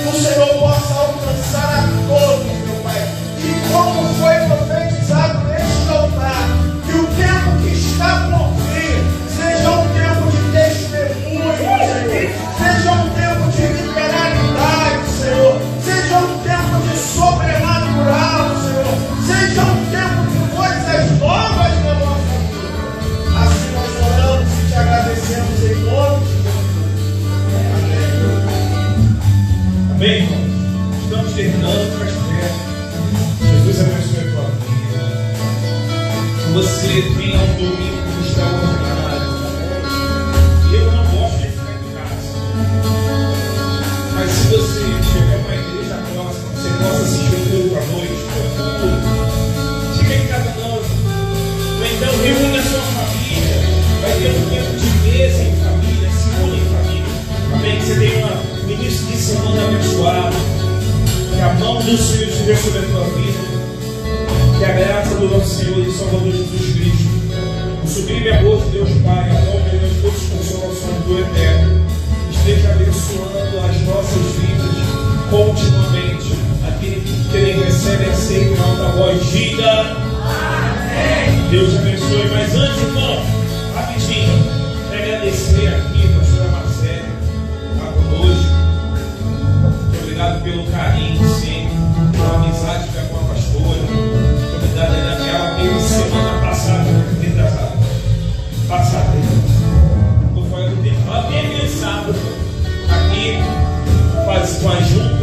que o Senhor possa alcançar a todos, meu Pai. E como foi profetizado neste altar, que o tempo que está por vir seja um tempo de testemunho, Senhor. Seja um tempo de liberalidade, Senhor. Seja um tempo de sobrenatural, Senhor. Seja um tempo de coisas novas na nossa vida. Assim nós oramos e te agradecemos em nome de Jesus. Amém, irmãos? Estamos terminando para as férias. Jesus abençoe a tua vida. Que você tenha um domingo extraordinário. Eu não gosto de ficar em casa. Mas se você chegar a uma igreja próxima, você possa assistir o culto à noite, procure. Fica em casa não. Ou então reúne a sua família. Vai ter um tempo de mesa em família, se une em família. Amém? Que você tenha um início de semana abençoado. Que a mão do Senhor esteja sobre a tua vida. Que a graça do nosso Senhor e Salvador Jesus Cristo, o sublime amor de Deus Pai, a comunhão de todas as consolações do Eterno, esteja abençoando as nossas vidas continuamente. Aquele que recebe, aceita em alta voz, diga amém. Deus te abençoe. Mas antes, irmão, rapidinho, agradecer aqui a pastora Marcela, está conosco. Muito obrigado pelo carinho sempre, pela amizade que é com a pastora. Obrigado a ela, teve semana passada, não foi no tempo, ela teve sábado aqui com a junta